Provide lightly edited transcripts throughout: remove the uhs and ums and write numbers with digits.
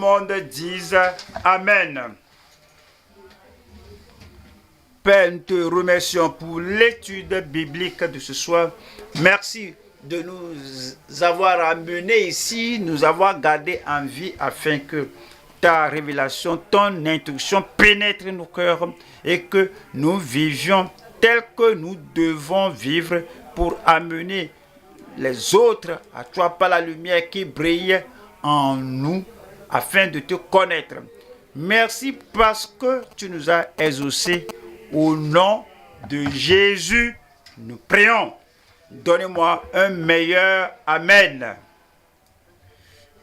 monde dise Amen. Père, nous te remercions pour l'étude biblique de ce soir. Merci de nous avoir amenés ici, nous avoir gardés en vie afin que ta révélation, ton instruction pénètre nos cœurs et que nous vivions tel que nous devons vivre pour amener les autres à toi par la lumière qui brille en nous afin de te connaître. Merci parce que tu nous as exaucés. Au nom de Jésus, nous prions. Donnez-moi un meilleur Amen.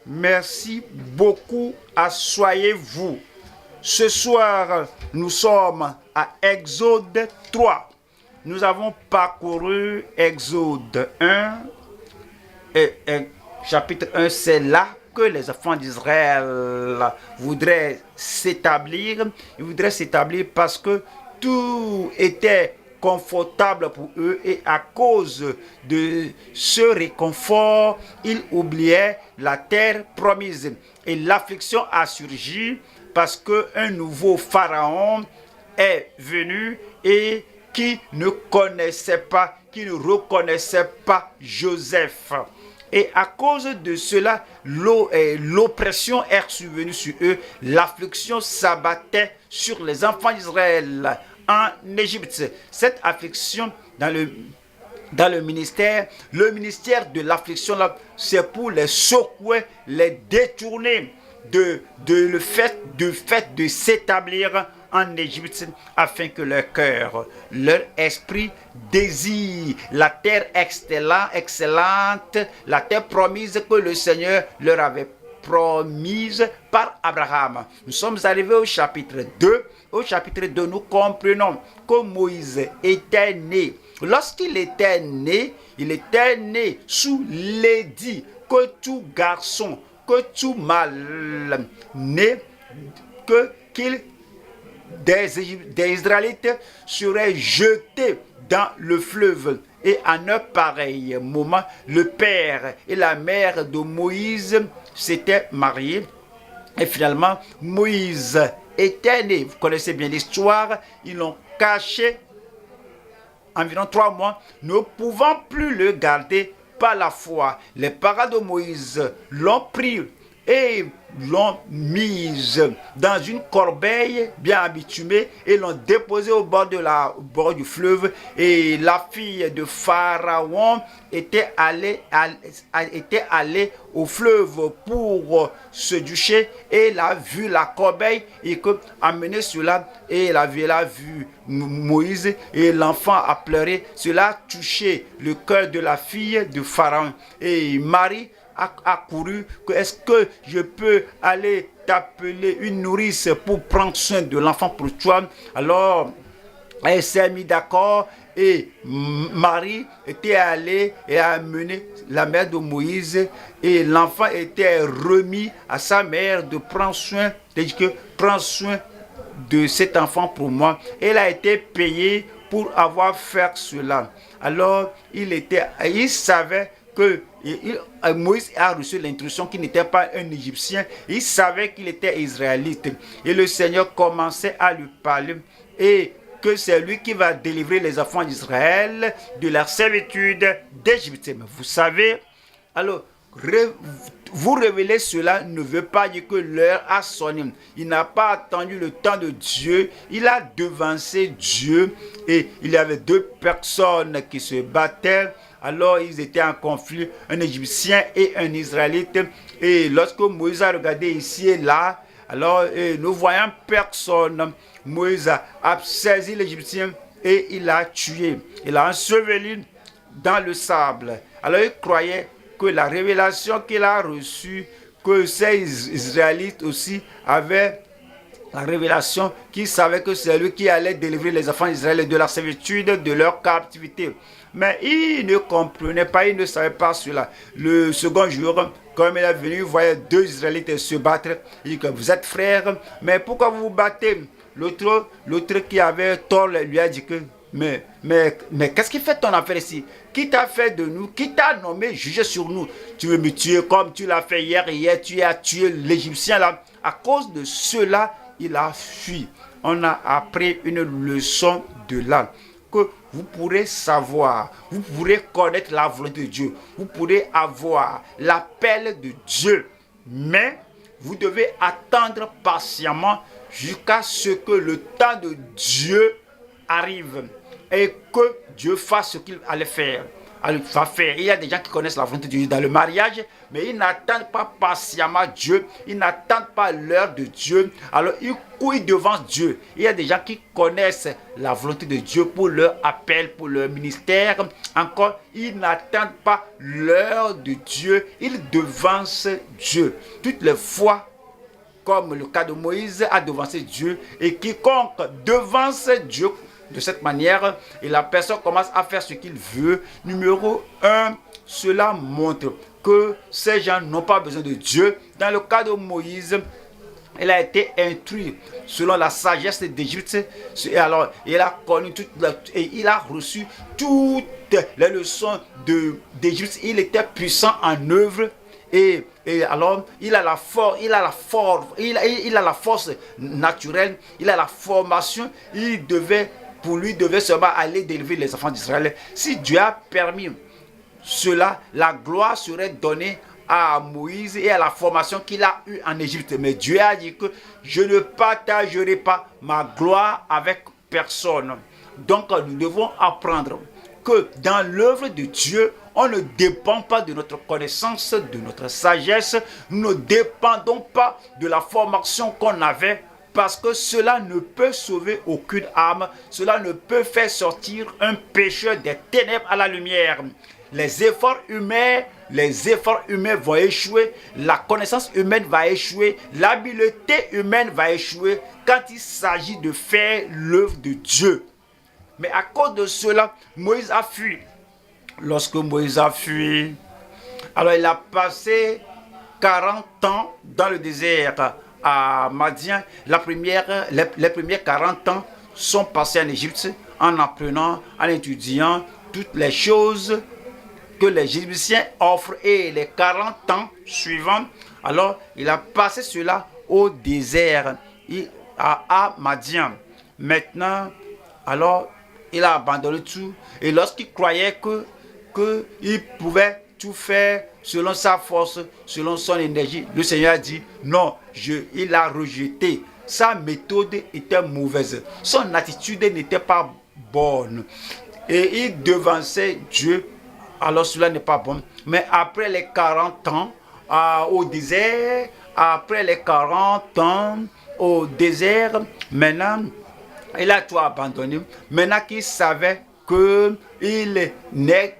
Merci beaucoup. Asseyez-vous. Ce soir, nous sommes à Exode 3. Nous avons parcouru Exode 1 et chapitre 1, c'est là que les enfants d'Israël voudraient s'établir. Ils voudraient s'établir parce que tout était confortable pour eux et à cause de ce réconfort, ils oubliaient la terre promise. Et l'affliction a surgi parce qu'un nouveau pharaon est venu et qui ne connaissait pas, qui ne reconnaissait pas Joseph. Et à cause de cela, l'oppression est survenue sur eux. L'affliction s'abattait sur les enfants d'Israël en Égypte. Cette affliction dans le ministère de l'affliction, c'est pour les secouer, les détourner le fait de s'établir en Égypte afin que leur cœur, leur esprit désire la terre excellente, la terre promise que le Seigneur leur avait promise par Abraham. Nous sommes arrivés au chapitre 2. Au chapitre 2, nous comprenons que Moïse était né. Lorsqu'il était né, il était né sous l'édit que tout garçon, que tout mâle né, des Israélites seraient jetés dans le fleuve. Et en un pareil moment, le père et la mère de Moïse s'étaient mariés. Et finalement, Moïse était né. Vous connaissez bien l'histoire. Ils l'ont caché environ 3 mois, ne pouvant plus le garder par la foi. Les parents de Moïse l'ont pris et l'ont mise dans une corbeille bien bitumée et l'ont déposée au bord du fleuve. Et la fille de Pharaon était allée au fleuve pour se doucher et elle a vu la corbeille et que amené cela et elle a vu Moïse et l'enfant a pleuré. Cela a touché le cœur de la fille de Pharaon et Marie a couru que est-ce que je peux aller t'appeler une nourrice pour prendre soin de l'enfant pour toi. Alors elle s'est mise d'accord et Marie était allée et a amené la mère de Moïse et l'enfant était remis à sa mère de prendre soin, c'est-à-dire que prends soin de cet enfant pour moi. Elle a été payée pour avoir fait cela. Alors il savait que Moïse a reçu l'instruction qu'il n'était pas un Égyptien. Il savait qu'il était israélite. Et le Seigneur commençait à lui parler et que c'est lui qui va délivrer les enfants d'Israël de la servitude d'Égypte. Mais vous savez, alors, vous révéler cela ne veut pas dire que l'heure a sonné. Il n'a pas attendu le temps de Dieu. Il a devancé Dieu et il y avait 2 personnes qui se battaient. Alors ils étaient en conflit, un Égyptien et un Israélite. Et lorsque Moïse a regardé ici et là, alors nous voyons personne. Moïse a saisi l'Égyptien et il l'a tué. Il l'a enseveli dans le sable. Alors il croyait que la révélation qu'il a reçue, que ces Israélites aussi avaient la révélation, qu'ils savaient que c'est lui qui allait délivrer les enfants d'Israël de la servitude, de leur captivité. Mais il ne comprenait pas, il ne savait pas cela. Le second jour, comme il est venu, il voyait 2 Israélites se battre. Il dit que vous êtes frères, mais pourquoi vous vous battez? L'autre qui avait tort lui a dit que mais qu'est-ce qui fait ton affaire ici? Qui t'a fait de nous? Qui t'a nommé juge sur nous? Tu veux me tuer comme tu l'as fait hier et hier, tu as tué l'Égyptien là. À cause de cela, il a fui. On a appris une leçon de là. Que vous pourrez savoir, vous pourrez connaître la volonté de Dieu. Vous pourrez avoir l'appel de Dieu. Mais vous devez attendre patiemment jusqu'à ce que le temps de Dieu arrive et que Dieu fasse ce qu'il allait faire. Va faire. Il y a des gens qui connaissent la volonté de Dieu dans le mariage, mais ils n'attendent pas patiemment Dieu, ils n'attendent pas l'heure de Dieu, alors ils courent devant Dieu. Il y a des gens qui connaissent la volonté de Dieu pour leur appel, pour leur ministère. Encore, ils n'attendent pas l'heure de Dieu, ils devancent Dieu. Toutes les fois, comme le cas de Moïse a devancé Dieu, et quiconque devance Dieu de cette manière, et la personne commence à faire ce qu'il veut. Numéro 1, cela montre que ces gens n'ont pas besoin de Dieu. Dans le cas de Moïse, il a été instruit selon la sagesse d'Égypte. Et alors, il a connu et il a reçu toutes les leçons d'Égypte. Il était puissant en œuvre. Et alors, il a la force naturelle, il a la formation. Pour lui, devait seulement aller délivrer les enfants d'Israël. Si Dieu a permis cela, la gloire serait donnée à Moïse et à la formation qu'il a eue en Égypte. Mais Dieu a dit que je ne partagerai pas ma gloire avec personne. Donc, nous devons apprendre que dans l'œuvre de Dieu, on ne dépend pas de notre connaissance, de notre sagesse. Nous ne dépendons pas de la formation qu'on avait, parce que cela ne peut sauver aucune âme. Cela ne peut faire sortir un pécheur des ténèbres à la lumière. Les efforts humains vont échouer. La connaissance humaine va échouer. L'habileté humaine va échouer quand il s'agit de faire l'œuvre de Dieu. Mais à cause de cela, Moïse a fui. Lorsque Moïse a fui, alors il a passé 40 ans dans le désert à Madian. Les premiers 40 ans sont passés en Égypte en apprenant, en étudiant toutes les choses que les Égyptiens offrent. Et les 40 ans suivants, alors il a passé cela au désert à Madian. Maintenant, alors il a abandonné tout. Et lorsqu'il croyait qu'il pouvait tout faire selon sa force, selon son énergie, le Seigneur a dit non, il a rejeté. Sa méthode était mauvaise. Son attitude n'était pas bonne. Et il devançait Dieu. Alors cela n'est pas bon. Mais après les 40 ans au désert, maintenant, il a tout abandonné. Maintenant qu'il savait qu'il n'est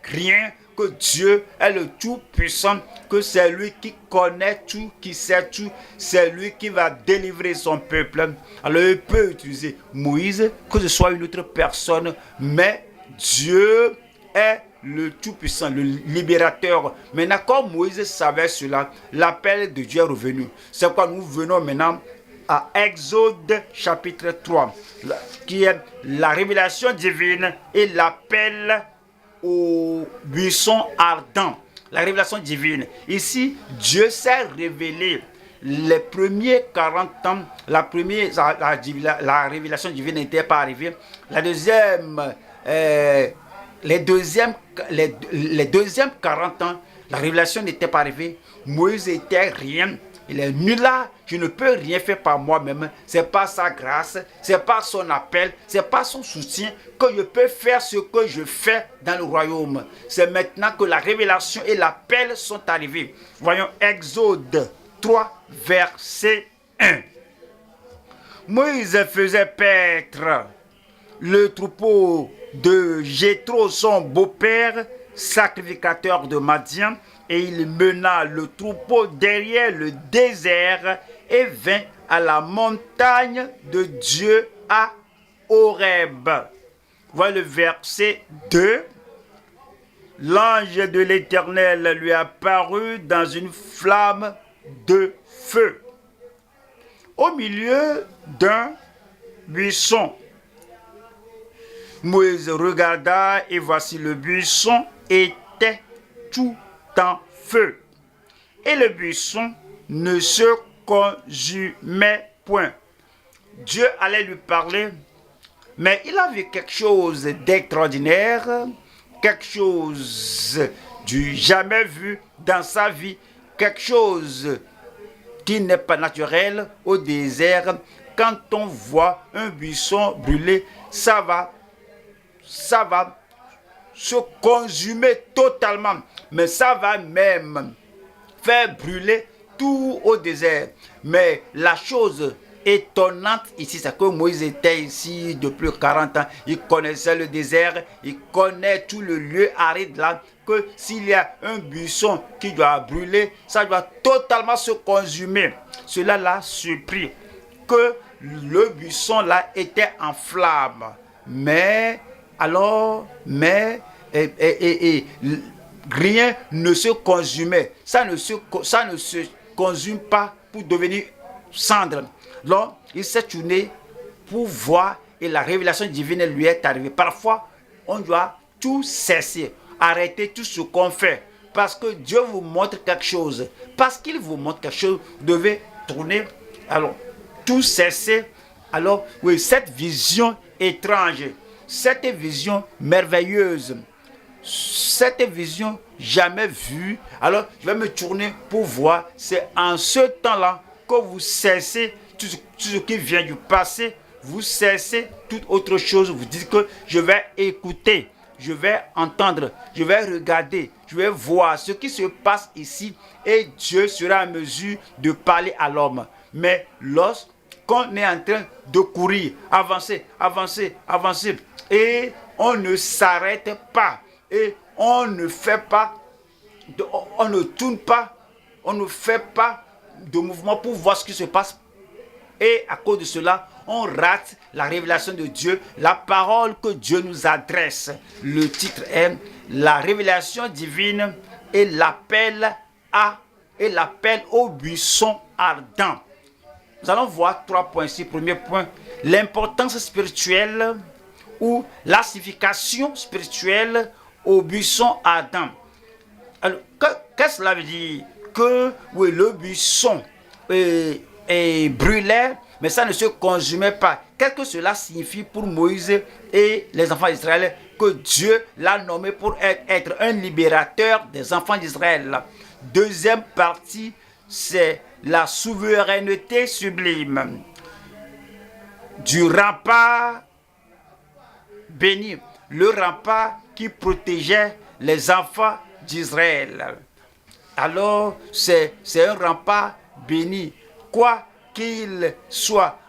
rien, que Dieu est le Tout-Puissant, que c'est lui qui connaît tout, qui sait tout, c'est lui qui va délivrer son peuple. Alors il peut utiliser Moïse, que ce soit une autre personne, mais Dieu est le Tout-Puissant, le libérateur. Maintenant, comme Moïse savait cela, l'appel de Dieu est revenu. C'est pourquoi nous venons maintenant à Exode chapitre 3, qui est la révélation divine et l'appel au buisson ardent. La révélation divine. Ici, Dieu s'est révélé. Les premiers 40 ans, la révélation divine n'était pas arrivée. Les deuxièmes 40 ans, la révélation n'était pas arrivée. Moïse n'était rien. Il est nul là, je ne peux rien faire par moi-même. C'est pas sa grâce, c'est pas son appel, c'est pas son soutien que je peux faire ce que je fais dans le royaume. C'est maintenant que la révélation et l'appel sont arrivés. Voyons Exode 3, verset 1. Moïse faisait paître le troupeau de Jéthro, son beau-père, sacrificateur de Madian, et il mena le troupeau derrière le désert et vint à la montagne de Dieu à Horeb. Voilà le verset 2. L'ange de l'Éternel lui apparut dans une flamme de feu au milieu d'un buisson. Moïse regarda et voici le buisson était tout en feu. Et le buisson ne se consumait point. Dieu allait lui parler, mais il a vu quelque chose d'extraordinaire, quelque chose du jamais vu dans sa vie, quelque chose qui n'est pas naturel au désert. Quand on voit un buisson brûler, ça va se consumer totalement, mais ça va même faire brûler tout au désert. Mais la chose étonnante ici, c'est que Moïse était ici depuis 40 ans. Il connaissait le désert, il connaît tout le lieu aride là, que s'il y a un buisson qui doit brûler, ça doit totalement se consumer. Cela l'a surpris, que le buisson là était en flamme. Mais rien ne se consumait. Ça ne se consume pas pour devenir cendre. Donc, il s'est tourné pour voir et la révélation divine lui est arrivée. Parfois, on doit tout cesser, arrêter tout ce qu'on fait. Parce que Dieu vous montre quelque chose. Parce qu'il vous montre quelque chose, vous devez tourner. Alors, tout cesser. Alors, oui, cette vision étrange, cette vision merveilleuse, cette vision jamais vue. Alors, je vais me tourner pour voir. C'est en ce temps-là que vous cessez tout ce qui vient du passé. Vous cessez toute autre chose. Vous dites que je vais écouter, je vais entendre, je vais regarder, je vais voir ce qui se passe ici. Et Dieu sera en mesure de parler à l'homme. Mais lorsqu'on est en train de courir, avancer, et on ne s'arrête pas, et on ne fait pas, on ne tourne pas, on ne fait pas de mouvement pour voir ce qui se passe. Et à cause de cela, on rate la révélation de Dieu, la parole que Dieu nous adresse. Le titre est la révélation divine et l'appel au buisson ardent. Nous allons voir 3 points ici. Premier point, l'importance spirituelle ou la signification spirituelle au buisson ardent. Alors, qu'est-ce que cela veut dire? Que oui, le buisson brûlait, mais ça ne se consumait pas. Qu'est-ce que cela signifie pour Moïse et les enfants d'Israël? Que Dieu l'a nommé pour être un libérateur des enfants d'Israël. Deuxième partie, c'est la souveraineté sublime du rempart béni, le rempart qui protégeait les enfants d'Israël. Alors, c'est un rempart béni. Quoi qu'il soit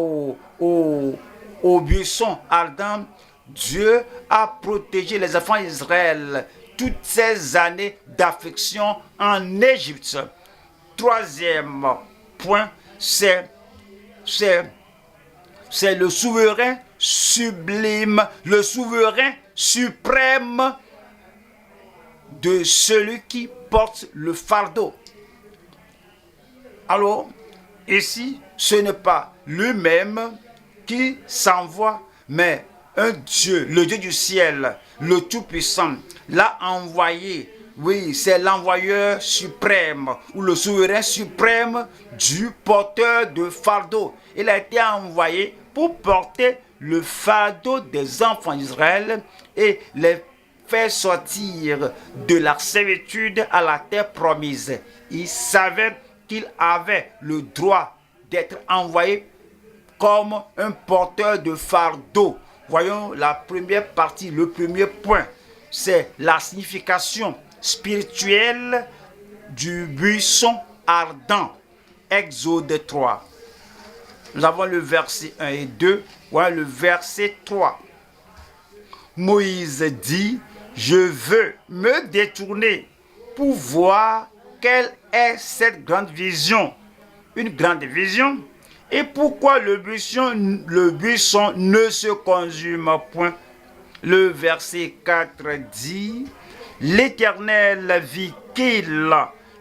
au buisson ardent, Dieu a protégé les enfants d'Israël toutes ces années d'affliction en Égypte. Troisième point, c'est le souverain sublime, le souverain suprême de celui qui porte le fardeau. Alors, ici, ce n'est pas lui-même qui s'envoie, mais un Dieu, le Dieu du ciel, le Tout-Puissant, l'a envoyé. Oui, c'est l'envoyeur suprême ou le souverain suprême du porteur de fardeau. Il a été envoyé pour porter le fardeau des enfants d'Israël et les faire sortir de la servitude à la terre promise. Il savait qu'il avait le droit d'être envoyé comme un porteur de fardeau. Voyons la première partie, le premier point, c'est la signification spirituelle du buisson ardent. Exode 3. Nous avons le verset 1 et 2. Voilà le verset 3. Moïse dit, je veux me détourner pour voir quelle est cette grande vision. Une grande vision. Et pourquoi le buisson ne se consume point? Le verset 4 dit, l'Éternel vit qu'il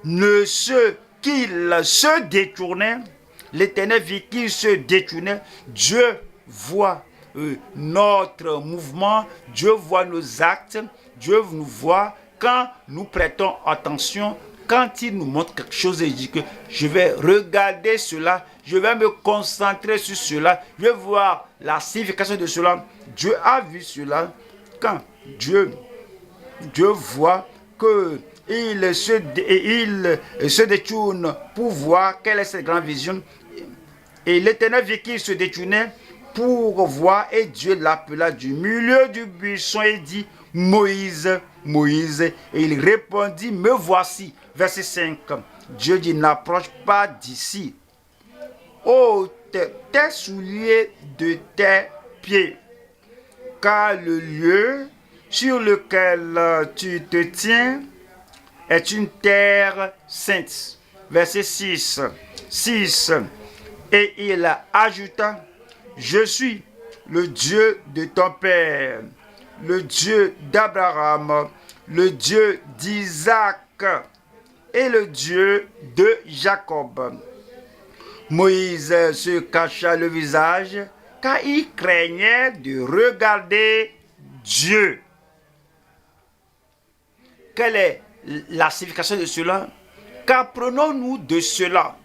se détournait. L'Éternel vit qu'il se détournait. Dieu voit notre mouvement, Dieu voit nos actes, Dieu nous voit quand nous prêtons attention, quand il nous montre quelque chose et dit que je vais regarder cela, je vais me concentrer sur cela, je vais voir la signification de cela. Dieu a vu cela quand Dieu voit que il se détourne pour voir quelle est cette grande vision. Et l'Éternel vit qu'il se détournait pour voir, et Dieu l'appela du milieu du buisson et dit, Moïse, Moïse. Et il répondit, me voici. Verset 5. Dieu dit, n'approche pas d'ici. Ôte tes souliers de tes pieds, car le lieu sur lequel tu te tiens est une terre sainte. Verset 6. 6. Et il ajouta, je suis le Dieu de ton père, le Dieu d'Abraham, le Dieu d'Isaac et le Dieu de Jacob. Moïse se cacha le visage car il craignait de regarder Dieu. Quelle est la signification de cela? Qu'apprenons-nous de cela?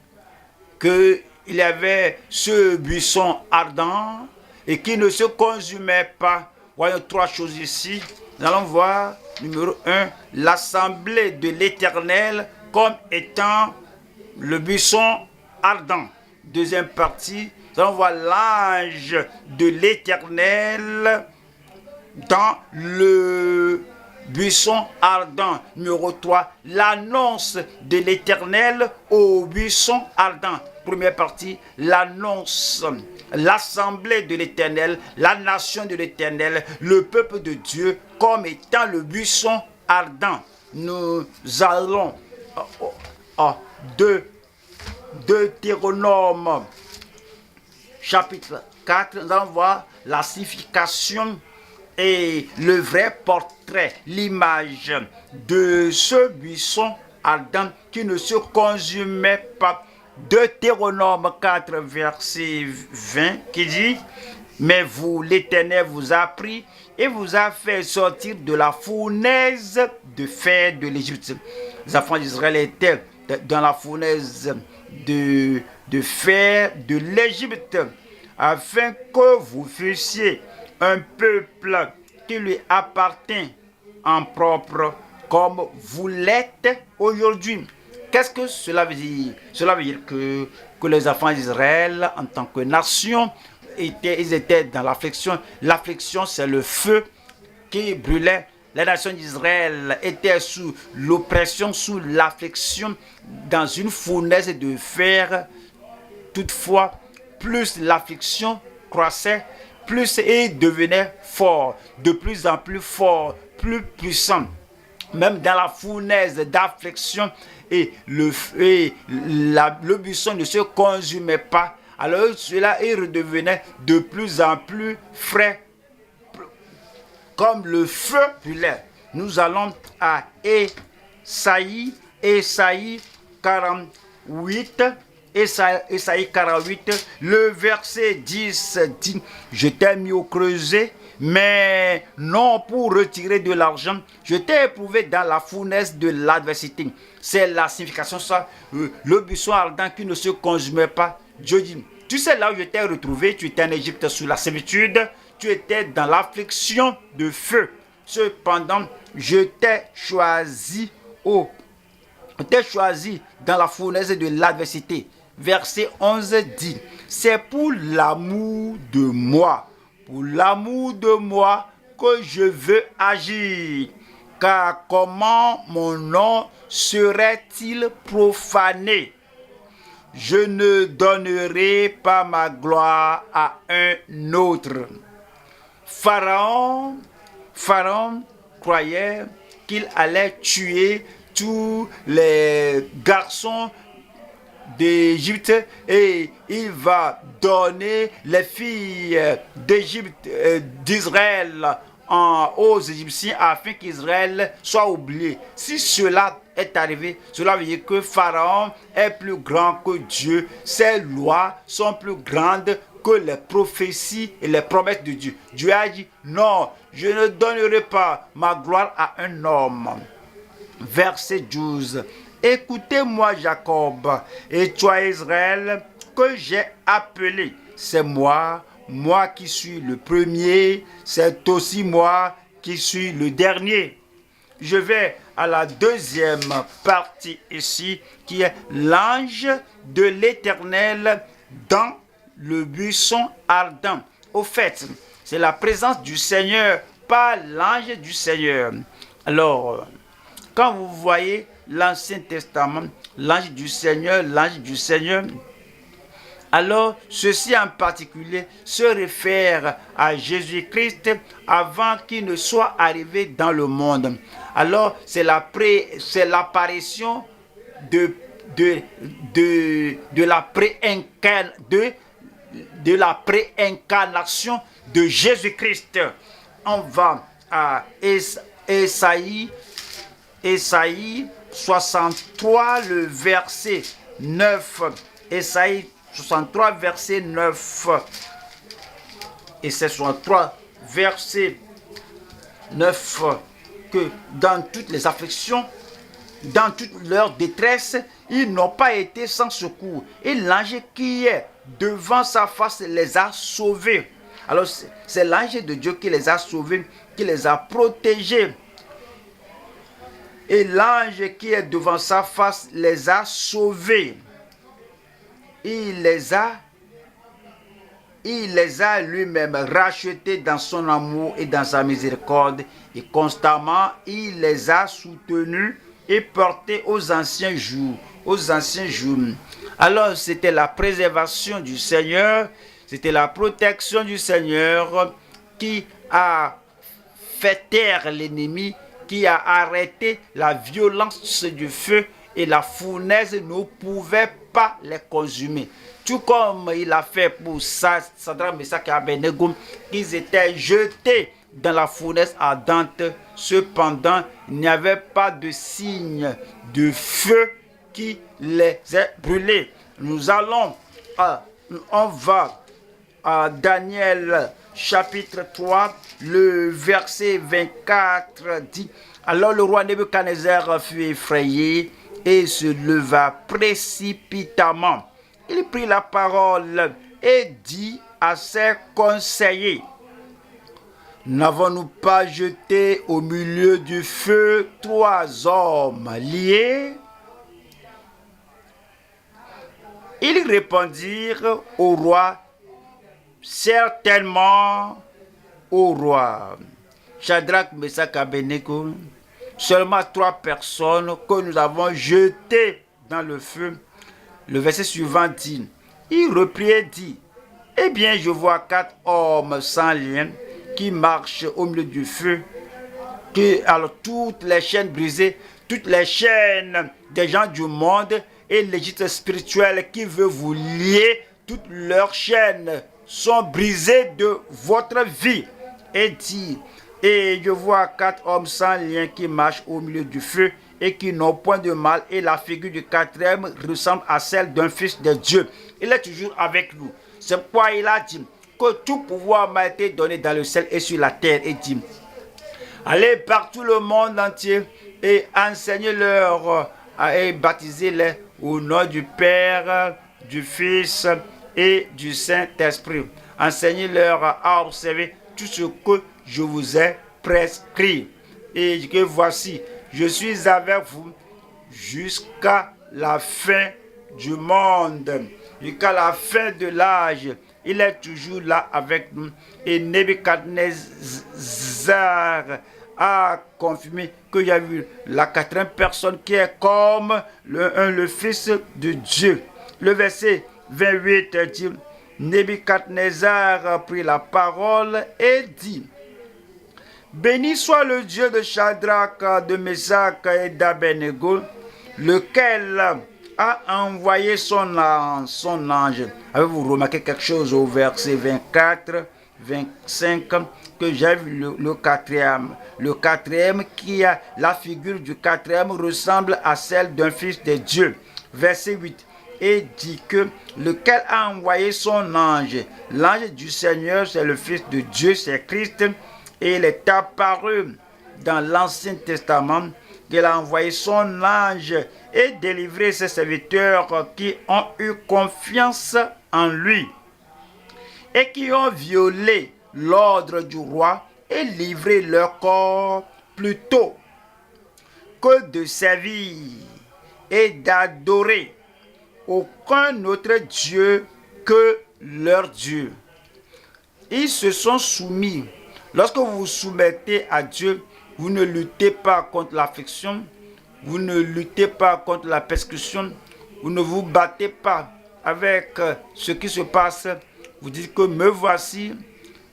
Qu'il y avait ce buisson ardent et qui ne se consumait pas. Voyons trois choses ici. Nous allons voir, numéro 1, l'assemblée de l'Éternel comme étant le buisson ardent. Deuxième partie, nous allons voir l'ange de l'Éternel dans le buisson ardent. Numéro 3, l'annonce de l'Éternel au buisson ardent. Première partie, l'annonce, l'assemblée de l'Éternel, la nation de l'Éternel, le peuple de Dieu comme étant le buisson ardent. Nous allons Deutéronome chapitre 4, nous allons voir la signification et le vrai portrait, l'image de ce buisson ardent qui ne se consumait pas. Deutéronome 4, verset 20, qui dit, mais vous, l'Éternel vous a pris et vous a fait sortir de la fournaise de fer de l'Égypte. Les enfants d'Israël étaient dans la fournaise de fer de l'Égypte, afin que vous fussiez un peuple qui lui appartient en propre, comme vous l'êtes aujourd'hui. Qu'est-ce que cela veut dire? Cela veut dire que les enfants d'Israël, en tant que nation, ils étaient dans l'affliction. L'affliction, c'est le feu qui brûlait. La nation d'Israël était sous l'oppression, sous l'affliction, dans une fournaise de fer. Toutefois, plus l'affliction croissait, plus il devenait fort, de plus en plus fort, plus puissant. Même dans la fournaise d'affliction, et le buisson ne se consumait pas. Alors cela, il redevenait de plus en plus frais, comme le feu brûlait. Nous allons à Ésaïe 48. Ésaïe 48, le verset 10 dit, je t'ai mis au creuset, mais non pour retirer de l'argent. Je t'ai éprouvé dans la fournaise de l'adversité. C'est la signification ça. Le buisson ardent qui ne se consumait pas. Dieu dit, tu sais là où je t'ai retrouvé, tu étais en Égypte sous la servitude, tu étais dans l'affliction de feu. Cependant, je t'ai choisi dans la fournaise de l'adversité. Verset 11 dit, c'est pour l'amour de moi que je veux agir. Car comment mon nom serait-il profané? Je ne donnerai pas ma gloire à un autre. Pharaon croyait qu'il allait tuer tous les garçons d'Égypte et il va donner les filles d'Égypte, d'Israël aux Égyptiens afin qu'Israël soit oublié. Si cela est arrivé, cela veut dire que Pharaon est plus grand que Dieu. Ses lois sont plus grandes que les prophéties et les promesses de Dieu. Dieu a dit, non, je ne donnerai pas ma gloire à un homme. Verset 12. Écoutez-moi Jacob, et toi Israël, que j'ai appelé. C'est moi qui suis le premier, c'est aussi moi qui suis le dernier. Je vais à la deuxième partie ici, qui est l'ange de l'Éternel dans le buisson ardent. Au fait, c'est la présence du Seigneur, pas l'ange du Seigneur. Alors, quand vous voyez l'Ancien Testament, l'ange du Seigneur, alors ceci en particulier se réfère à Jésus-Christ avant qu'il ne soit arrivé dans le monde. Alors c'est l'apparition de la préincarnation de Jésus-Christ. On va à Ésaïe 63, le verset 9. Ésaïe 63, verset 9. Et c'est 63, verset 9, que dans toutes les afflictions, dans toute leur détresse, ils n'ont pas été sans secours. Et l'ange qui est devant sa face les a sauvés. Alors c'est l'ange de Dieu qui les a sauvés, qui les a protégés. Et l'ange qui est devant sa face les a sauvés. Il les a lui-même rachetés dans son amour et dans sa miséricorde. Et constamment, il les a soutenus et portés aux anciens jours. Alors, c'était la préservation du Seigneur, c'était la protection du Seigneur qui a fait taire l'ennemi, qui a arrêté la violence du feu, et la fournaise ne pouvait pas les consumer. Tout comme il a fait pour Shadrach, Meshach et Abednego, ils étaient jetés dans la fournaise ardente. Cependant, il n'y avait pas de signe de feu qui les ait brûlés. On va à Daniel chapitre 3, le verset 24 dit: alors le roi Nebuchadnezzar fut effrayé et se leva précipitamment. Il prit la parole et dit à ses conseillers: n'avons-nous pas jeté au milieu du feu 3 hommes liés? Ils répondirent au roi: certainement, au roi. Shadrach, Meshach, Abednego, seulement 3 personnes que nous avons jetées dans le feu. Le verset suivant dit: il reprit et dit: eh bien, je vois 4 hommes sans lien qui marchent au milieu du feu. Alors toutes les chaînes brisées, toutes les chaînes des gens du monde et l'Égypte spirituelle qui veut vous lier, toutes leurs chaînes sont brisées de votre vie. Et dit: et je vois 4 hommes sans lien qui marchent au milieu du feu et qui n'ont point de mal, et la figure du 4e ressemble à celle d'un fils de Dieu. Il est toujours avec nous. C'est pourquoi il a dit que tout pouvoir m'a été donné dans le ciel et sur la terre. Et dit: allez par tout le monde entier et enseignez-leur et baptisez-les au nom du Père, du Fils et du Saint-Esprit. Enseignez-leur à observer tout ce que je vous ai prescrit. Et que voici, je suis avec vous jusqu'à la fin du monde, jusqu'à la fin de l'âge. Il est toujours là avec nous. Et Nebuchadnezzar a confirmé qu'il y a eu la 4e personne qui est comme le Fils de Dieu. Le verset 28 dit: Nebuchadnezzar prit la parole et dit: béni soit le Dieu de Shadrach, de Meshach et d'Abednego, lequel a envoyé son ange. Avez-vous remarqué quelque chose au verset 24, 25, que j'ai vu le 4e. Le 4e qui a la figure du 4e ressemble à celle d'un fils de Dieu. Verset 8. et dit que lequel a envoyé son ange. L'ange du Seigneur, c'est le Fils de Dieu, c'est Christ, et il est apparu dans l'Ancien Testament qu'il a envoyé son ange et délivré ses serviteurs qui ont eu confiance en lui et qui ont violé l'ordre du roi et livré leur corps plutôt que de servir et d'adorer aucun autre Dieu que leur Dieu. Ils se sont soumis. Lorsque vous vous soumettez à Dieu, vous ne luttez pas contre l'affliction, vous ne luttez pas contre la persécution, vous ne vous battez pas avec ce qui se passe. Vous dites que me voici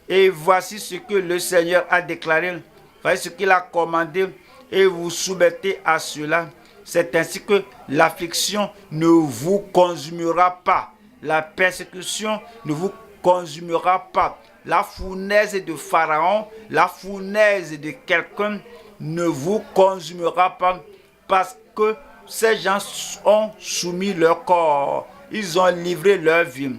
et voici ce que le Seigneur a déclaré, voici ce qu'il a commandé et vous soumettez à cela. C'est ainsi que l'affliction ne vous consumera pas, la persécution ne vous consumera pas. La fournaise de Pharaon, la fournaise de quelqu'un ne vous consumera pas parce que ces gens ont soumis leur corps, ils ont livré leur vie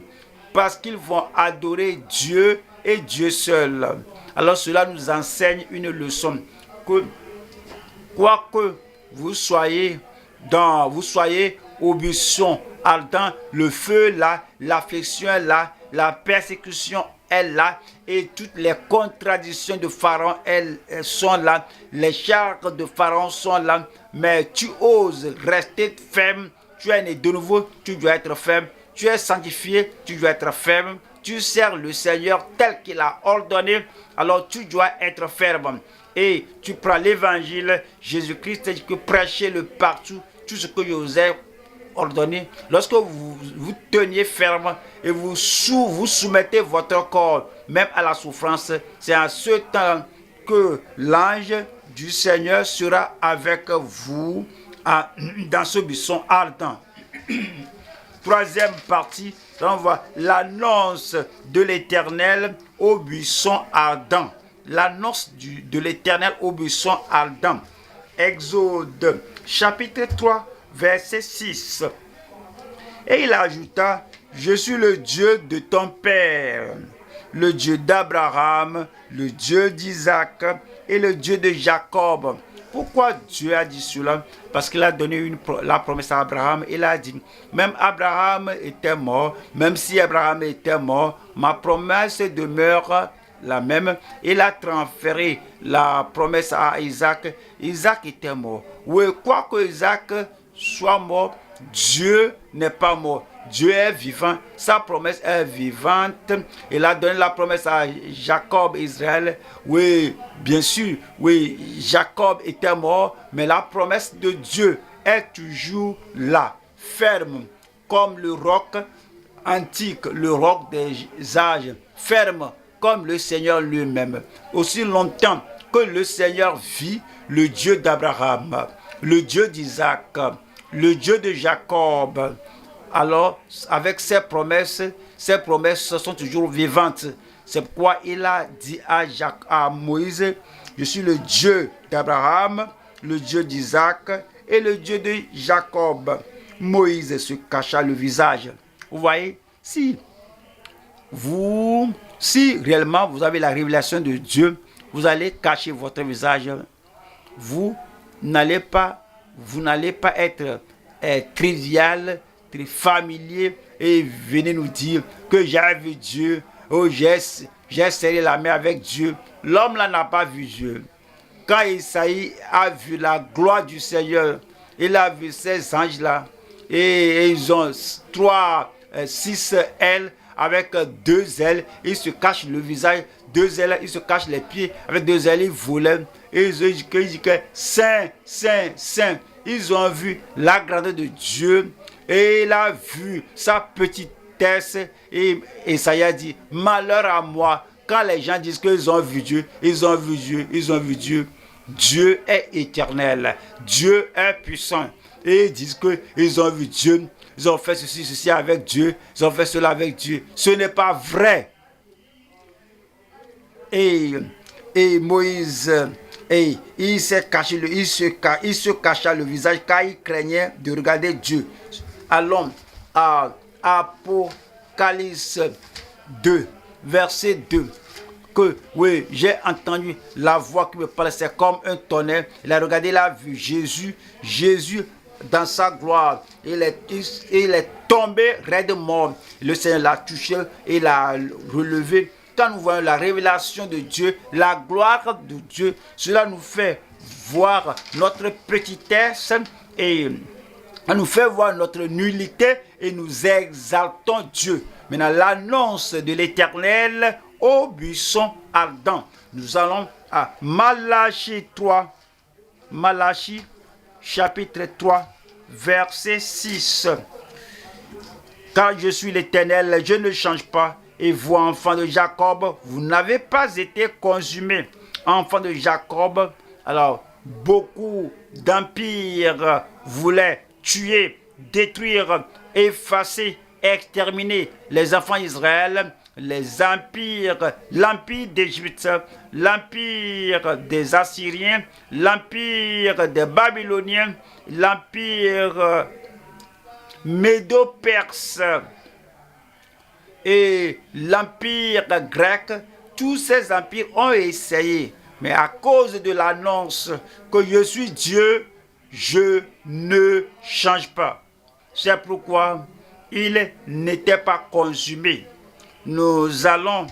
parce qu'ils vont adorer Dieu et Dieu seul. Alors cela nous enseigne une leçon que quoi que vous soyez au buisson ardent, le feu là, l'affliction là, la persécution est là et toutes les contradictions de Pharaon elles sont là, les charges de Pharaon sont là, mais tu oses rester ferme, tu es né de nouveau, tu dois être ferme, tu es sanctifié, tu dois être ferme, tu sers le Seigneur tel qu'il a ordonné, alors tu dois être ferme. Et tu prends l'évangile, Jésus-Christ dit que prêchez-le partout, tout ce que je vous ai ordonné. Lorsque vous teniez ferme et vous soumettez votre corps, même à la souffrance, c'est à ce temps que l'ange du Seigneur sera avec vous dans ce buisson ardent. Troisième partie, on voit l'annonce de l'Éternel au buisson ardent. L'annonce de l'Éternel au buisson ardent. Exode chapitre 3, verset 6. Et il ajouta, je suis le Dieu de ton père, le Dieu d'Abraham, le Dieu d'Isaac et le Dieu de Jacob. Pourquoi Dieu a dit cela? Parce qu'il a donné la promesse à Abraham. Il a dit, même Abraham était mort, même si Abraham était mort, ma promesse demeure la même. Il a transféré la promesse à Isaac. Isaac était mort. Oui, quoi que Isaac soit mort, Dieu n'est pas mort. Dieu est vivant. Sa promesse est vivante. Il a donné la promesse à Jacob, Israël. Oui, bien sûr, oui, Jacob était mort, mais la promesse de Dieu est toujours là, ferme, comme le roc antique, le roc des âges, ferme, comme le Seigneur lui-même. Aussi longtemps que le Seigneur vit, le Dieu d'Abraham, le Dieu d'Isaac, le Dieu de Jacob, alors avec ses promesses sont toujours vivantes. C'est pourquoi il a dit à Moïse, je suis le Dieu d'Abraham, le Dieu d'Isaac et le Dieu de Jacob. Moïse se cacha le visage. Vous voyez, si réellement vous avez la révélation de Dieu, vous allez cacher votre visage. Vous n'allez pas être trivial, très familier et venez nous dire que j'ai vu Dieu, oh j'ai serré la main avec Dieu. L'homme là n'a pas vu Dieu. Quand Isaïe a vu la gloire du Seigneur, il a vu ces anges là et ils ont 6 ailes avec 2 ailes, ils se cachent le visage, 2 ailes, ils se cachent les pieds, avec 2 ailes ils volaient et ils disent que Saint, Saint, Saint. Ils ont vu la grandeur de Dieu et il a vu sa petitesse et Isaïe a dit, malheur à moi. Quand les gens disent qu'ils ont vu Dieu, ils ont vu Dieu, ils ont vu Dieu. Dieu est éternel, Dieu est puissant. Et ils disent qu'ils ont vu Dieu, ils ont fait ceci avec Dieu, ils ont fait cela avec Dieu. Ce n'est pas vrai. Et Moïse, il se cacha le visage car il craignait de regarder Dieu. Alors à Apocalypse 2, verset 2. Que oui, j'ai entendu la voix qui me parlait, c'est comme un tonnerre. Il a regardé, il a vu Jésus dans sa gloire. Il est tombé raide mort. Le Seigneur l'a touché et l'a relevé. Quand nous voyons la révélation de Dieu, la gloire de Dieu, cela nous fait voir notre petitesse et nous fait voir notre nullité et nous exaltons Dieu. Maintenant, l'annonce de l'Éternel au buisson ardent. Nous allons à Malachie 3, Malachie chapitre 3, verset 6. Car je suis l'Éternel, je ne change pas. Et vous, enfants de Jacob, vous n'avez pas été consumés. Enfants de Jacob, alors beaucoup d'empires voulaient tuer, détruire, effacer, exterminer les enfants d'Israël. Les empires, l'empire d'Égypte, l'empire des Assyriens, l'empire des Babyloniens, l'empire médo-perse et l'empire grec, tous ces empires ont essayé. Mais à cause de l'annonce que je suis Dieu, je ne change pas. C'est pourquoi il n'était pas consumé. Nous allons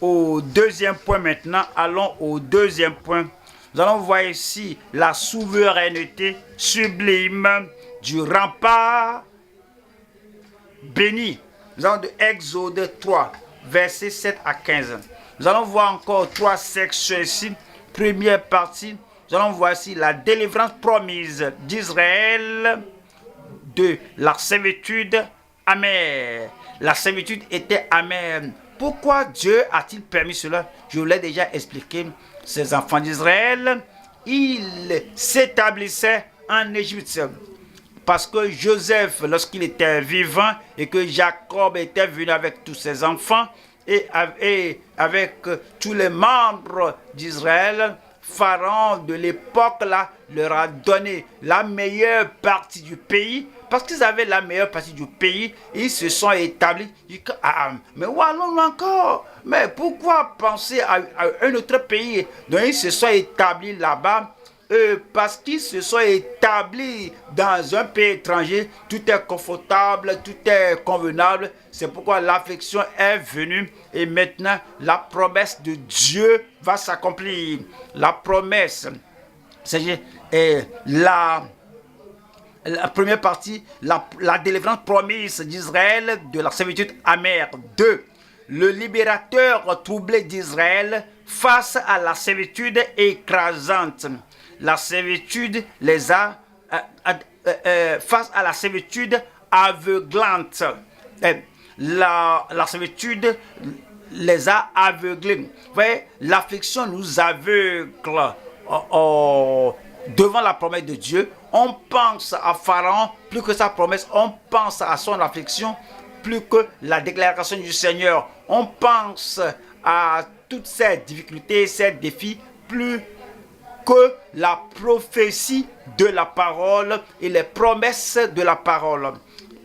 au deuxième point maintenant. Allons au deuxième point. Nous allons voir ici la souveraineté sublime du rempart béni. Nous allons de Exode 3, versets 7 à 15. Nous allons voir encore trois sections ici. Première partie, nous allons voir ici la délivrance promise d'Israël de la servitude amère. La servitude était amère. Pourquoi Dieu a-t-il permis cela? Je vous l'ai déjà expliqué. Ces enfants d'Israël, ils s'établissaient en Égypte. Parce que Joseph, lorsqu'il était vivant et que Jacob était venu avec tous ses enfants et avec tous les membres d'Israël, Pharaon de l'époque là leur a donné la meilleure partie du pays. Parce qu'ils avaient la meilleure partie du pays, ils se sont établis. Mais où allons-nous encore? Mais pourquoi penser à un autre pays? Donc ils se sont établis là-bas. Parce qu'ils se sont établis dans un pays étranger, tout est confortable, tout est convenable. C'est pourquoi l'affliction est venue et maintenant la promesse de Dieu va s'accomplir. La promesse, c'est la première partie, la délivrance promise d'Israël de la servitude amère. 2. Le libérateur troublé d'Israël face à la servitude écrasante. La servitude les a face à la servitude aveuglante. La servitude les a aveuglés. Vous voyez, l'affliction nous aveugle devant la promesse de Dieu. On pense à Pharaon plus que sa promesse. On pense à son affliction plus que la déclaration du Seigneur. On pense à toutes ces difficultés, ces défis plus que la prophétie de la parole et les promesses de la parole.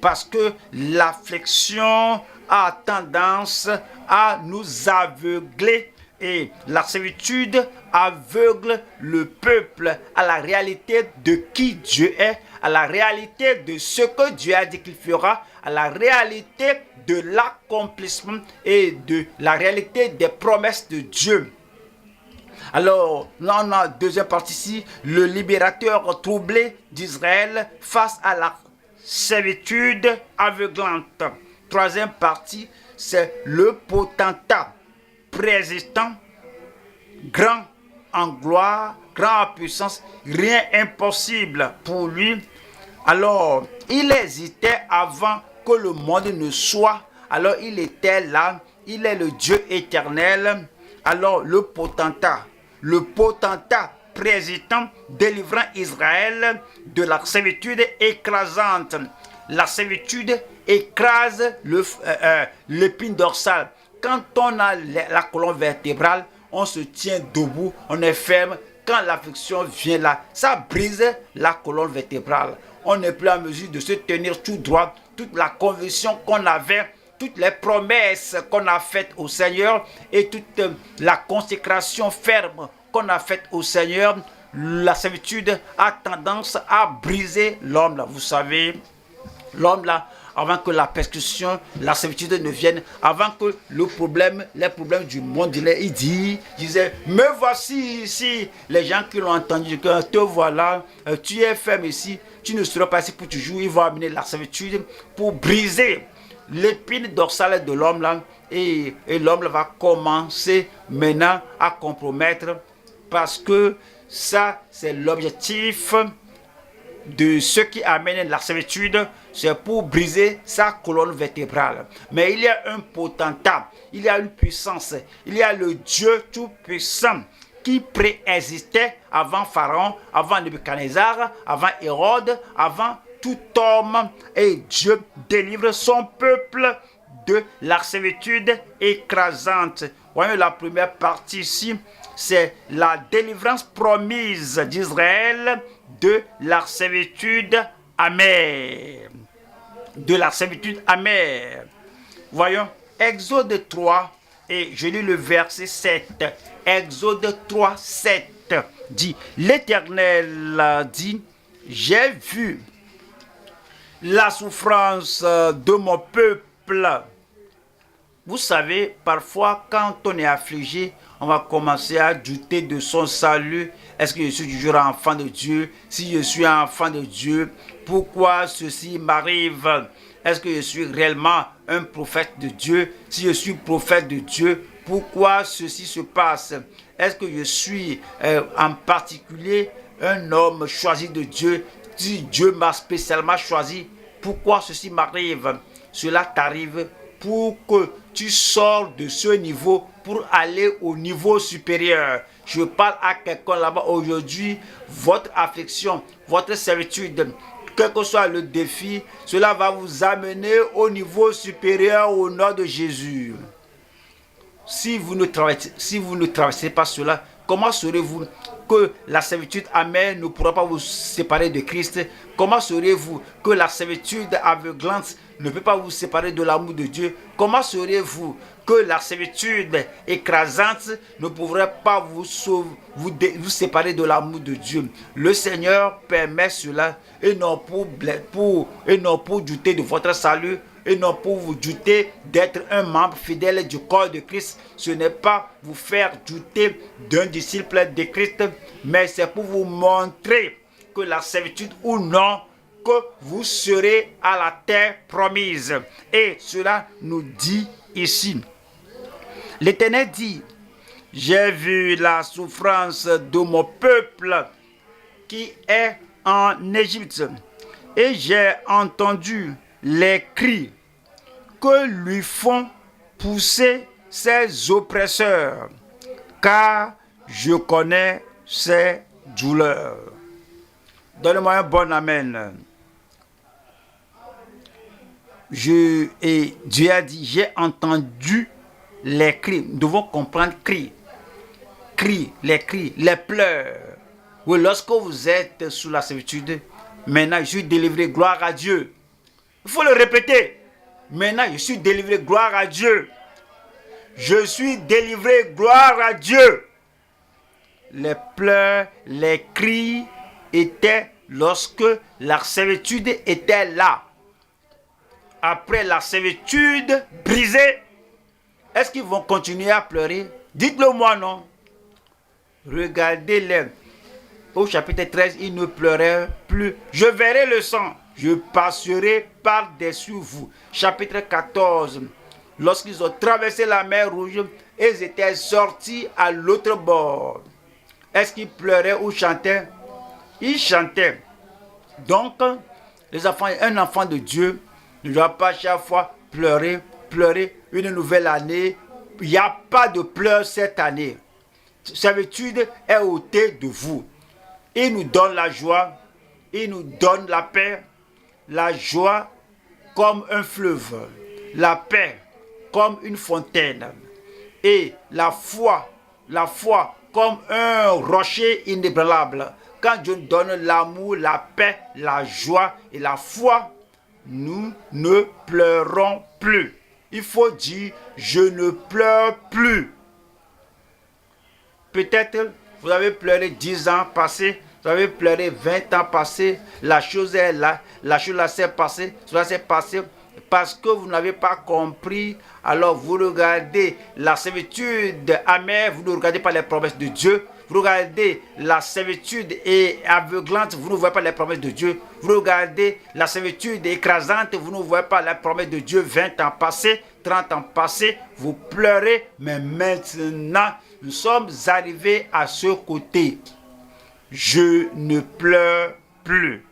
Parce que l'affliction a tendance à nous aveugler et la servitude aveugle le peuple à la réalité de qui Dieu est, à la réalité de ce que Dieu a dit qu'il fera, à la réalité de l'accomplissement et de la réalité des promesses de Dieu. Alors, là on a deuxième partie ici, le libérateur troublé d'Israël face à la servitude aveuglante. Troisième partie, c'est le potentat préexistant, grand en gloire, grand en puissance, rien impossible pour lui. Alors, il hésitait avant que le monde ne soit. Alors, il était là, il est le Dieu éternel. Alors, le potentat préexistant, délivrant Israël de la servitude écrasante. La servitude écrase l'épine dorsale. Quand on a la colonne vertébrale, on se tient debout, on est ferme. Quand l'affliction vient là, ça brise la colonne vertébrale. On n'est plus en mesure de se tenir tout droit. toute la conviction qu'on avait, toutes les promesses qu'on a faites au Seigneur et toute la consécration ferme qu'on a faite au Seigneur, la servitude a tendance à briser l'homme là. Vous savez, l'homme là, avant que la persécution, la servitude ne vienne, avant que les problèmes du monde, il disait, me voici ici. Les gens qui l'ont entendu, que te voilà, tu es ferme ici, tu ne seras pas ici pour toujours. Il va amener la servitude pour briser l'épine dorsale de l'homme là, et l'homme va commencer maintenant à compromettre, parce que ça, c'est l'objectif de ce qui amène la servitude, c'est pour briser sa colonne vertébrale. Mais il y a un potentat, il y a une puissance, il y a le Dieu tout-puissant qui préexistait avant Pharaon, avant Nebuchadnezzar, avant Hérode, avant tout homme. Et Dieu délivre son peuple de la servitude écrasante. Voyez la première partie ici, c'est la délivrance promise d'Israël de la servitude amère. De la servitude amère. Voyons, Exode 3, et je lis le verset 7. Exode 3, 7 dit, l'Éternel dit, j'ai vu la souffrance de mon peuple. Vous savez, parfois, quand on est affligé, on va commencer à douter de son salut. Est-ce que je suis toujours enfant de Dieu? Si je suis enfant de Dieu, pourquoi ceci m'arrive? Est-ce que je suis réellement un prophète de Dieu? Si je suis prophète de Dieu, pourquoi ceci se passe? Est-ce que je suis en particulier un homme choisi de Dieu? Si Dieu m'a spécialement choisi, pourquoi ceci m'arrive? Cela t'arrive pour que tu sors de ce niveau pour aller au niveau supérieur. Je parle à quelqu'un là-bas aujourd'hui, votre affliction, votre servitude, quel que soit le défi, cela va vous amener au niveau supérieur au nom de Jésus. Si vous ne traversez pas cela, comment saurez-vous que la servitude amère ne pourra pas vous séparer de Christ? Comment saurez-vous que la servitude aveuglante ne peut pas vous séparer de l'amour de Dieu? Comment saurez-vous que la servitude écrasante ne pourrait pas vous séparer de l'amour de Dieu? Le Seigneur permet cela, et non pour douter de votre salut, et non pour vous douter d'être un membre fidèle du corps de Christ. Ce n'est pas vous faire douter d'un disciple de Christ, mais c'est pour vous montrer que la servitude ou non, que vous serez à la terre promise. Et cela nous dit ici, l'Éternel dit, j'ai vu la souffrance de mon peuple qui est en Égypte, et j'ai entendu les cris que lui font pousser ses oppresseurs, car je connais ses douleurs. Donne-moi un bon amen. Et Dieu a dit, j'ai entendu les cris. Nous devons comprendre cris, les pleurs. Oui, lorsque vous êtes sous la servitude, maintenant je suis délivré, gloire à Dieu. Il faut le répéter. Maintenant je suis délivré, gloire à Dieu. Je suis délivré, gloire à Dieu. Les pleurs, les cris étaient lorsque la servitude était là. Après la servitude brisée, est-ce qu'ils vont continuer à pleurer? Dites-le moi, non. Regardez-les. Au chapitre 13, ils ne pleuraient plus. Je verrai le sang. Je passerai par-dessus vous. Chapitre 14. Lorsqu'ils ont traversé la mer Rouge, ils étaient sortis à l'autre bord. Est-ce qu'ils pleuraient ou chantaient? Ils chantaient. Donc, un enfant de Dieu ne doit pas chaque fois pleurer une nouvelle année. Il n'y a pas de pleurs cette année. Servitude est ôtée de vous. Il nous donne la joie, il nous donne la paix, la joie comme un fleuve, la paix comme une fontaine, et la foi comme un rocher inébranlable. Quand Dieu nous donne l'amour, la paix, la joie et la foi, nous ne pleurons plus. Il faut dire, je ne pleure plus. Peut-être vous avez pleuré 10 ans passés, vous avez pleuré 20 ans passés, la chose est là, la chose là s'est passée, cela s'est passé parce que vous n'avez pas compris. Alors vous regardez la servitude amère, vous ne regardez pas les promesses de Dieu. Vous regardez la servitude aveuglante, vous ne voyez pas les promesses de Dieu. Vous regardez la servitude écrasante, vous ne voyez pas les promesses de Dieu. 20 ans passés, 30 ans passés, vous pleurez, mais maintenant, nous sommes arrivés à ce côté. Je ne pleure plus.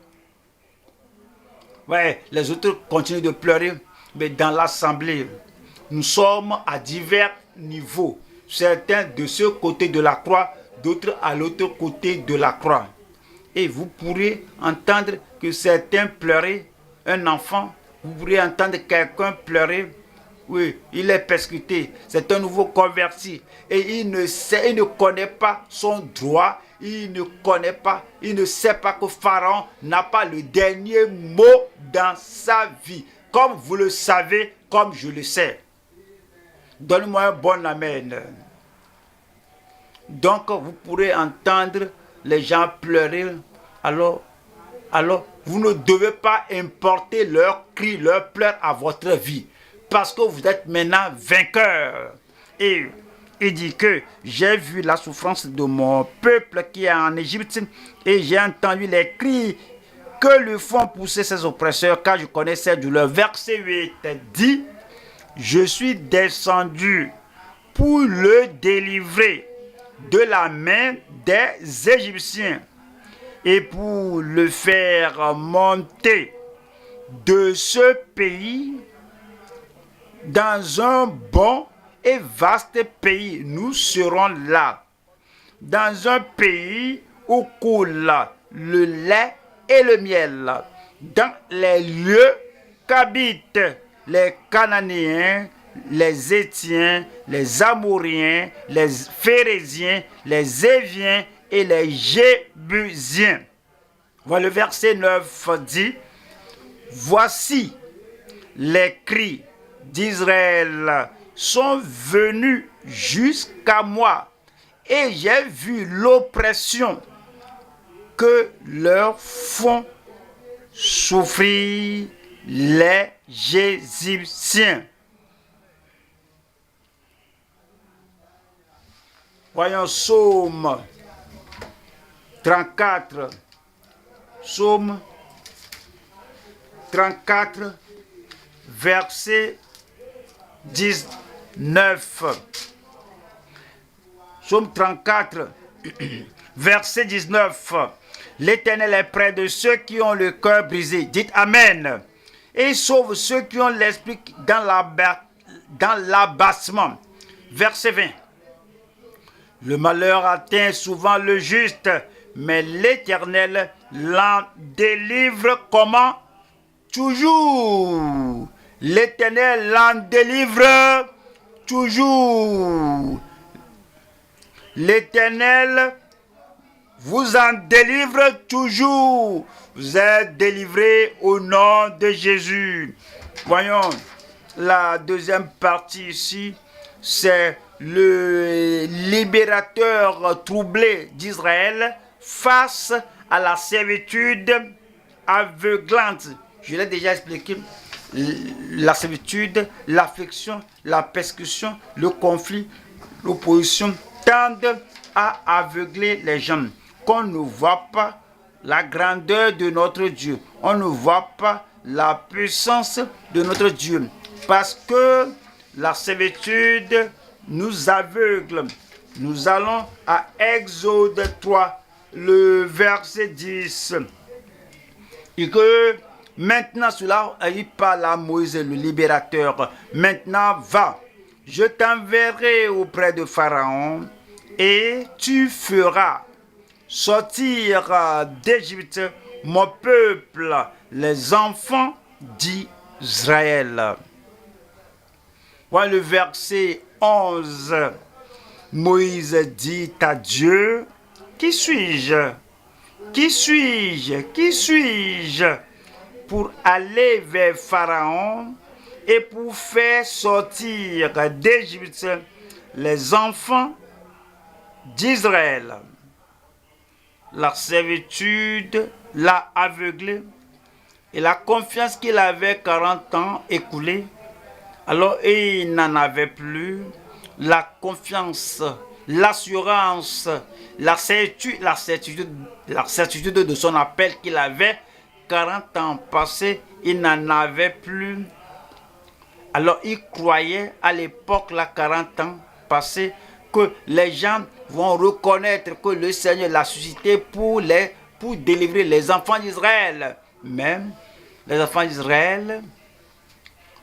Ouais, les autres continuent de pleurer, mais dans l'assemblée, nous sommes à divers niveaux. Certains de ce côté de la croix, d'autres à l'autre côté de la croix. Et vous pourrez entendre que certains pleuraient, un enfant, vous pourrez entendre quelqu'un pleurer. Oui, il est persécuté, c'est un nouveau converti. Et il ne connaît pas son droit, il ne sait pas que Pharaon n'a pas le dernier mot dans sa vie. Comme vous le savez, comme je le sais. Donne-moi un bon amen. Donc, vous pourrez entendre les gens pleurer. Alors, vous ne devez pas importer leurs cris, leurs pleurs à votre vie. Parce que vous êtes maintenant vainqueur. Et il dit que j'ai vu la souffrance de mon peuple qui est en Égypte et j'ai entendu les cris que lui font pousser ses oppresseurs car je connais ces douleurs. Verset 8 dit, je suis descendu pour le délivrer de la main des Égyptiens et pour le faire monter de ce pays dans un bon et vaste pays. Nous serons là, dans un pays où coule le lait et le miel, dans les lieux qu'habitent les Cananéens, les Étiens, les Amoriens, les Phérésiens, les Éviens et les Jébusiens. Voilà, le verset 9 dit, voici les cris d'Israël sont venus jusqu'à moi et j'ai vu l'oppression que leur font souffrir les Égyptiens. Voyons Psaume 34. Psaume 34, verset 19. Psaume 34, verset 19. L'Éternel est près de ceux qui ont le cœur brisé. Dites Amen. Et il sauve ceux qui ont l'esprit dans l'abassement. Verset 20. Le malheur atteint souvent le juste, mais l'Éternel l'en délivre comment? Toujours. L'Éternel l'en délivre toujours. L'Éternel vous en délivre toujours. Vous êtes délivrés au nom de Jésus. Voyons la deuxième partie ici, c'est le libérateur troublé d'Israël face à la servitude aveuglante. Je l'ai déjà expliqué. La servitude, l'affliction, la persécution, le conflit, l'opposition tendent à aveugler les gens. Qu'on ne voit pas la grandeur de notre Dieu. On ne voit pas la puissance de notre Dieu. Parce que la servitude nous aveugle. Nous allons à Exode 3, le verset 10. Et que maintenant, cela, il parle à Moïse, le libérateur. Maintenant, va, je t'enverrai auprès de Pharaon et tu feras sortir d'Égypte mon peuple, les enfants d'Israël. Voilà le verset 11. Moïse dit à Dieu, qui suis-je? Qui suis-je? Qui suis-je? pour aller vers Pharaon et pour faire sortir d'Égypte les enfants d'Israël. La servitude l'a aveuglé et la confiance qu'il avait 40 ans écoulés, alors il n'en avait plus. La confiance, l'assurance, la certitude de son appel qu'il avait 40 ans passés, il n'en avait plus. Alors il croyait à l'époque, là, 40 ans passés, que les gens vont reconnaître que le Seigneur l'a suscité pour délivrer les enfants d'Israël. Même les enfants d'Israël,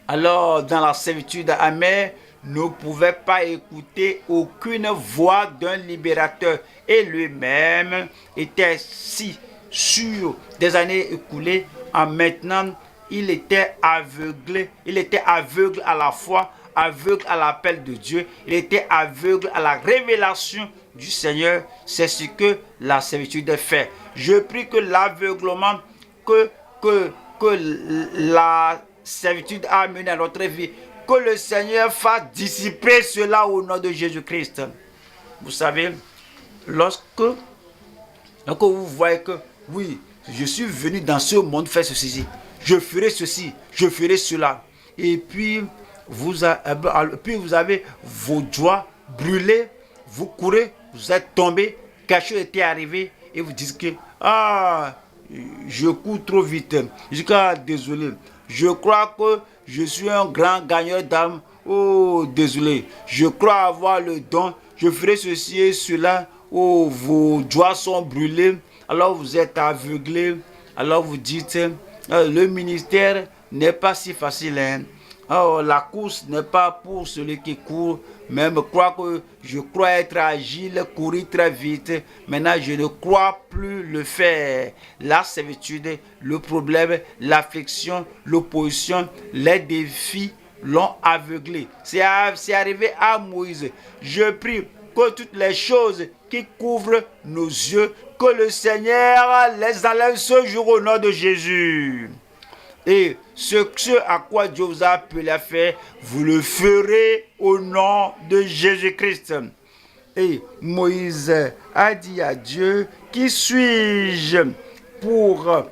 alors dans la servitude amère, ne pouvaient pas écouter aucune voix d'un libérateur. Et lui-même était si sûr des années écoulées, en maintenant il était aveuglé. Il était aveugle à la foi, aveugle à l'appel de Dieu. Il était aveugle à la révélation du Seigneur. C'est ce que la servitude fait. Je prie que l'aveuglement que la servitude a amené à notre vie, que le Seigneur fasse dissiper cela au nom de Jésus-Christ. Vous savez, lorsque vous voyez que, oui, je suis venu dans ce monde faire ceci, je ferai ceci, je ferai cela. Et puis, vous avez vos doigts brûlés, vous courez, vous êtes tombé, quelque chose était arrivé, et vous dites que, je cours trop vite. Je dis, désolé, je crois que je suis un grand gagneur d'âme. Oh, désolé, je crois avoir le don, je ferai ceci et cela. Oh, vos doigts sont brûlés, alors vous êtes aveuglé. Alors vous dites, le ministère n'est pas si facile, hein. Oh, la course n'est pas pour celui qui court. Même je crois être agile, courir très vite. Maintenant, je ne crois plus le faire. La servitude, le problème, l'affliction, l'opposition, les défis l'ont aveuglé. C'est arrivé à Moïse. Je prie que toutes les choses qui couvrent nos yeux, que le Seigneur les enlève ce jour au nom de Jésus. Et ce à quoi Dieu vous a appelé à faire, vous le ferez au nom de Jésus-Christ. Et Moïse a dit à Dieu, qui suis-je pour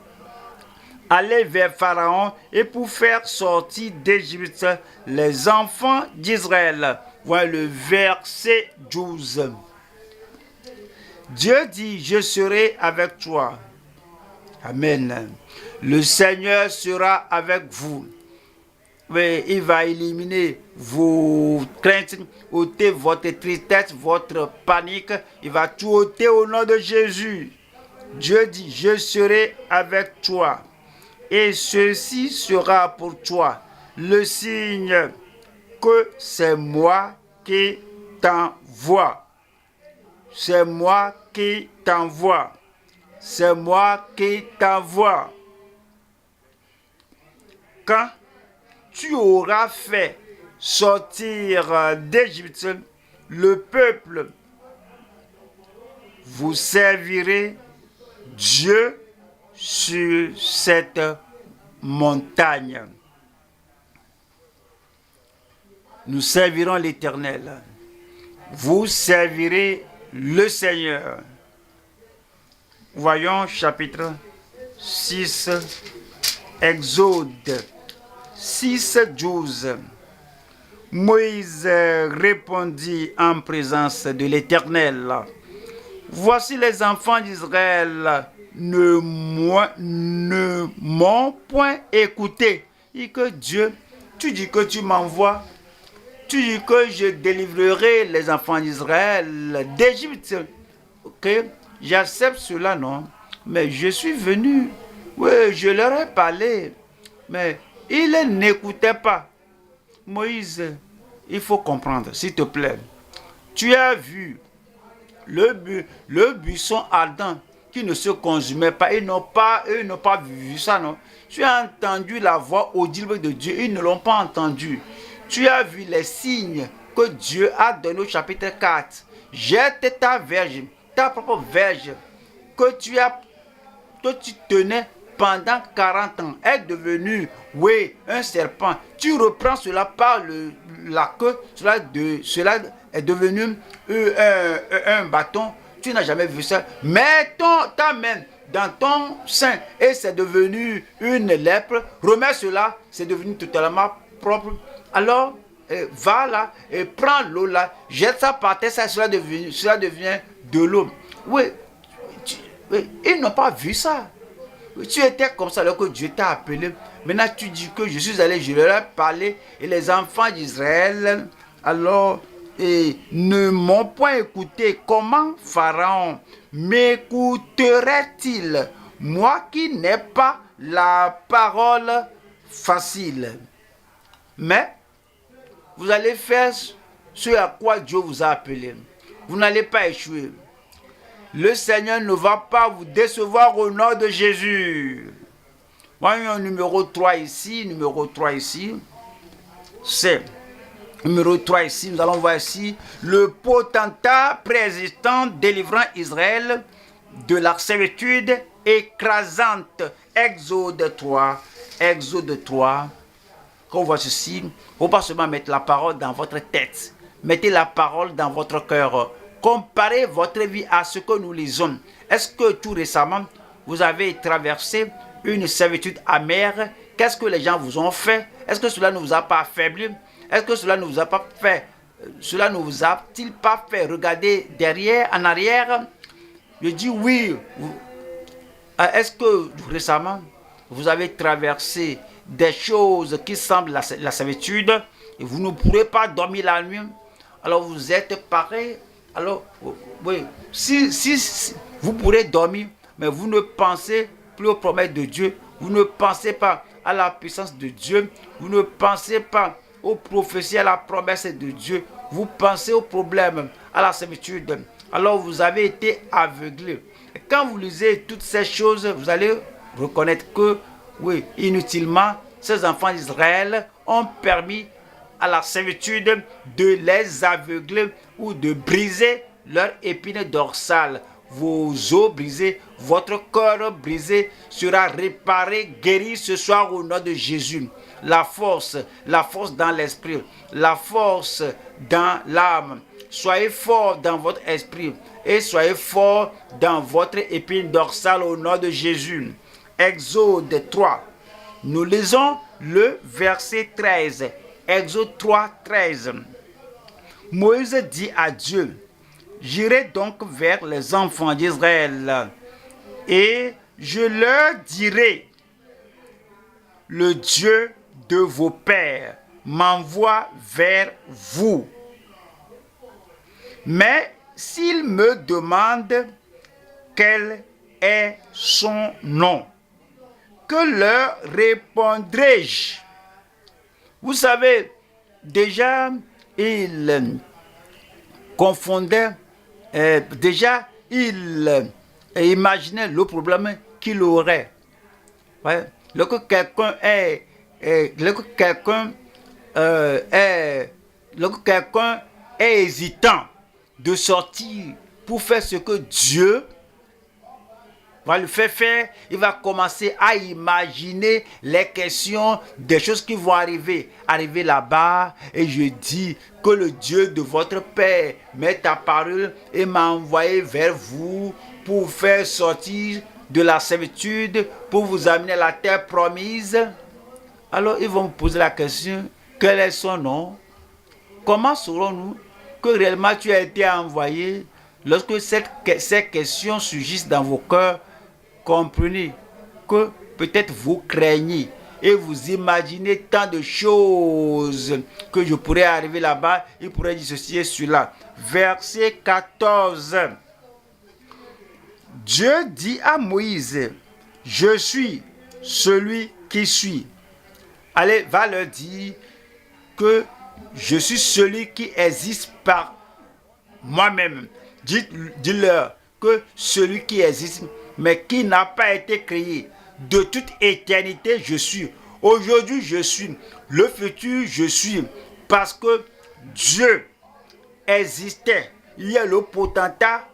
aller vers Pharaon et pour faire sortir d'Égypte les enfants d'Israël. Voilà le verset 12. Dieu dit, je serai avec toi. Amen. Le Seigneur sera avec vous. Oui, il va éliminer vos craintes, ôter votre tristesse, votre panique. Il va tout ôter au nom de Jésus. Dieu dit, je serai avec toi. Et ceci sera pour toi le signe que c'est moi qui t'envoie. C'est moi qui t'envoie. C'est moi qui t'envoie. Quand tu auras fait sortir d'Égypte le peuple, vous servirez Dieu sur cette montagne. Nous servirons l'Éternel. Vous servirez le Seigneur. Voyons chapitre 6, Exode 6, 12. Moïse répondit en présence de l'Éternel. Voici les enfants d'Israël ne m'ont point écouté. Et que Dieu, tu dis que tu m'envoies, tu dis que je délivrerai les enfants d'Israël d'Égypte. Ok, j'accepte cela, non? Mais je suis venu, oui, je leur ai parlé, mais ils n'écoutaient pas. Moïse, il faut comprendre, s'il te plaît. Tu as vu le buisson ardent qui ne se consumait pas. Ils n'ont pas vu ça, non? Tu as entendu la voix audible de Dieu, ils ne l'ont pas entendu. Tu as vu les signes que Dieu a donnés au chapitre 4. Jette ta verge, ta propre verge, que tu tenais pendant 40 ans est devenu, oui, un serpent, tu reprends cela par la queue, cela est devenu un bâton, tu n'as jamais vu ça. Mets ta main dans ton sein et c'est devenu une lèpre, remets cela, c'est devenu totalement propre. Alors, va là et prends l'eau là, jette ça par terre, cela devient de l'eau. Oui, ils n'ont pas vu ça. Tu étais comme ça alors que Dieu t'a appelé. Maintenant tu dis que je suis allé, je leur ai parlé et les enfants d'Israël alors ne m'ont point écouté. Comment Pharaon m'écouterait-il, moi qui n'ai pas la parole facile? Mais vous allez faire ce à quoi Dieu vous a appelé. Vous n'allez pas échouer. Le Seigneur ne va pas vous décevoir au nom de Jésus. Voyons numéro 3 ici. C'est numéro 3 ici. Nous allons voir ici le potentat préexistant délivrant Israël de la servitude écrasante. Exode 3. Quand on voit ceci, il ne faut pas seulement mettre la parole dans votre tête. Mettez la parole dans votre cœur. Comparez votre vie à ce que nous lisons. Est-ce que tout récemment, vous avez traversé une servitude amère? Qu'est-ce que les gens vous ont fait? Est-ce que cela ne vous a pas affaibli? Est-ce que cela ne vous a pas fait? Cela ne vous a-t-il pas fait regarder derrière, en arrière? Je dis oui. Est-ce que récemment, vous avez traversé des choses qui semblent la servitude et vous ne pourrez pas dormir la nuit? Alors vous êtes pareil. Alors, oui, si vous pourrez dormir, mais vous ne pensez plus aux promesses de Dieu, vous ne pensez pas à la puissance de Dieu, vous ne pensez pas aux prophéties, à la promesse de Dieu, vous pensez aux problèmes, à la servitude. Alors vous avez été aveuglé. Et quand vous lisez toutes ces choses, vous allez reconnaître que, oui, inutilement, ces enfants d'Israël ont permis à la servitude de les aveugler ou de briser leur épine dorsale. Vos os brisés, votre cœur brisé sera réparé, guéri ce soir au nom de Jésus. La force dans l'esprit, la force dans l'âme. Soyez fort dans votre esprit et soyez fort dans votre épine dorsale au nom de Jésus. Exode 3. Nous lisons le verset 13. Exode 3, 13. Moïse dit à Dieu, j'irai donc vers les enfants d'Israël et je leur dirai, le Dieu de vos pères m'envoie vers vous. Mais s'ils me demandent quel est son nom, que leur répondrai-je? Vous savez, déjà, il confondait, il imaginait le problème qu'il aurait. Ouais. Lorsque quelqu'un est hésitant de sortir pour faire ce que Dieu va le faire faire, il va commencer à imaginer les questions des choses qui vont arriver là-bas. Et je dis que le Dieu de votre Père m'est apparu et m'a envoyé vers vous pour faire sortir de la servitude, pour vous amener à la terre promise. Alors ils vont vous poser la question, quel est son nom? Comment saurons-nous que réellement tu as été envoyé? Lorsque ces questions surgissent dans vos cœurs, comprenez que peut-être vous craignez et vous imaginez tant de choses que je pourrais arriver là-bas, il pourrait dissocier cela. Verset 14. Dieu dit à Moïse, je suis celui qui suis. Allez, va leur dire que je suis celui qui existe par moi-même. Dis-leur que celui qui existe, mais qui n'a pas été créé. De toute éternité, je suis. Aujourd'hui, je suis. Le futur, je suis. Parce que Dieu existait. Il y a le potentat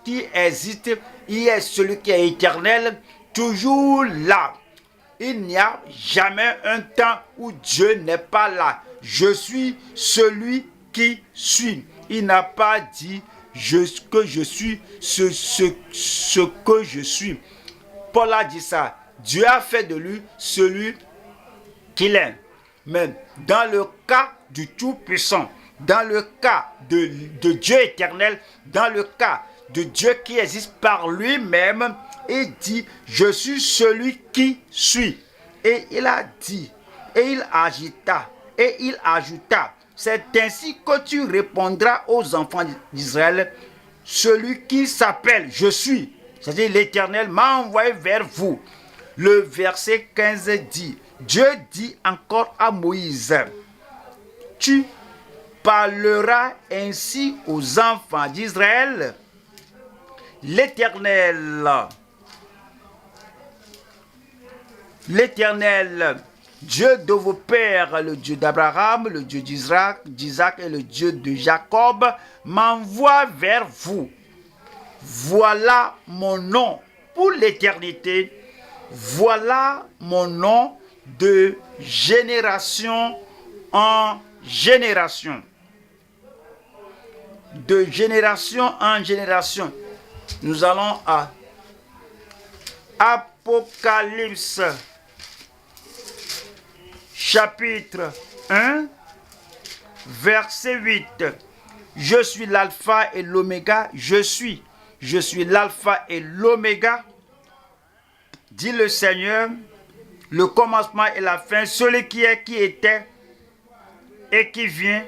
qui existe. Il y a celui qui est éternel, toujours là. Il n'y a jamais un temps où Dieu n'est pas là. Je suis celui qui suis. Il n'a pas dit que je suis ce que je suis. Paul a dit ça. Dieu a fait de lui celui qu'il est. Mais dans le cas du Tout-Puissant, dans le cas de Dieu éternel, dans le cas de Dieu qui existe par lui-même, il dit, je suis celui qui suis. Et il a dit, et il ajouta, c'est ainsi que tu répondras aux enfants d'Israël, celui qui s'appelle je suis, c'est-à-dire l'Éternel m'a envoyé vers vous. Le verset 15 dit, Dieu dit encore à Moïse, tu parleras ainsi aux enfants d'Israël, l'Éternel, Dieu de vos pères, le Dieu d'Abraham, le Dieu d'Isaac et le Dieu de Jacob, m'envoie vers vous. Voilà mon nom pour l'éternité. Voilà mon nom de génération en génération. De génération en génération. Nous allons à Apocalypse, chapitre 1, verset 8. Je suis l'alpha et l'oméga, je suis l'alpha et l'oméga, dit le Seigneur, le commencement et la fin, celui qui est, qui était et qui vient,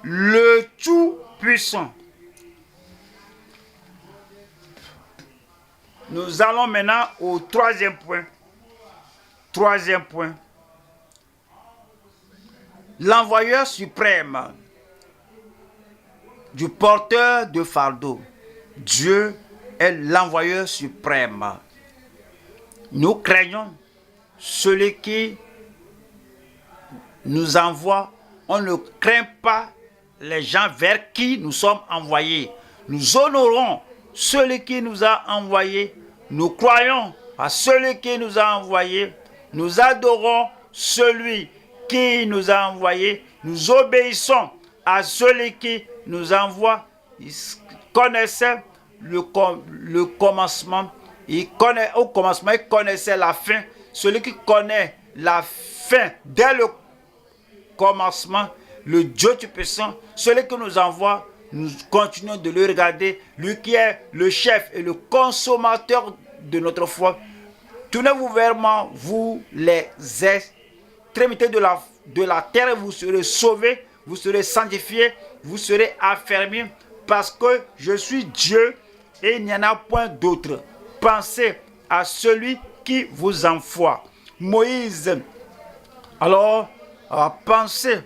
le Tout-Puissant. Nous allons maintenant au troisième point. Troisième point. L'envoyeur suprême du porteur de fardeau. Dieu est l'envoyeur suprême. Nous craignons celui qui nous envoie. On ne craint pas les gens vers qui nous sommes envoyés. Nous honorons celui qui nous a envoyés. Nous croyons à celui qui nous a envoyés. Nous adorons celui qui nous a envoyés. Nous obéissons à celui qui nous envoie. Il connaissait le commencement. Au commencement, il connaissait la fin. Celui qui connaît la fin dès le commencement, le Dieu Tout-Puissant, celui qui nous envoie, nous continuons de le regarder, lui qui est le chef et le consommateur de notre foi. Tournez-vous vers moi, vous les extrémités de la terre, vous serez sauvés, vous serez sanctifiés, vous serez affermis, parce que je suis Dieu et il n'y en a point d'autre. Pensez à celui qui vous envoie. Moïse, alors, pensez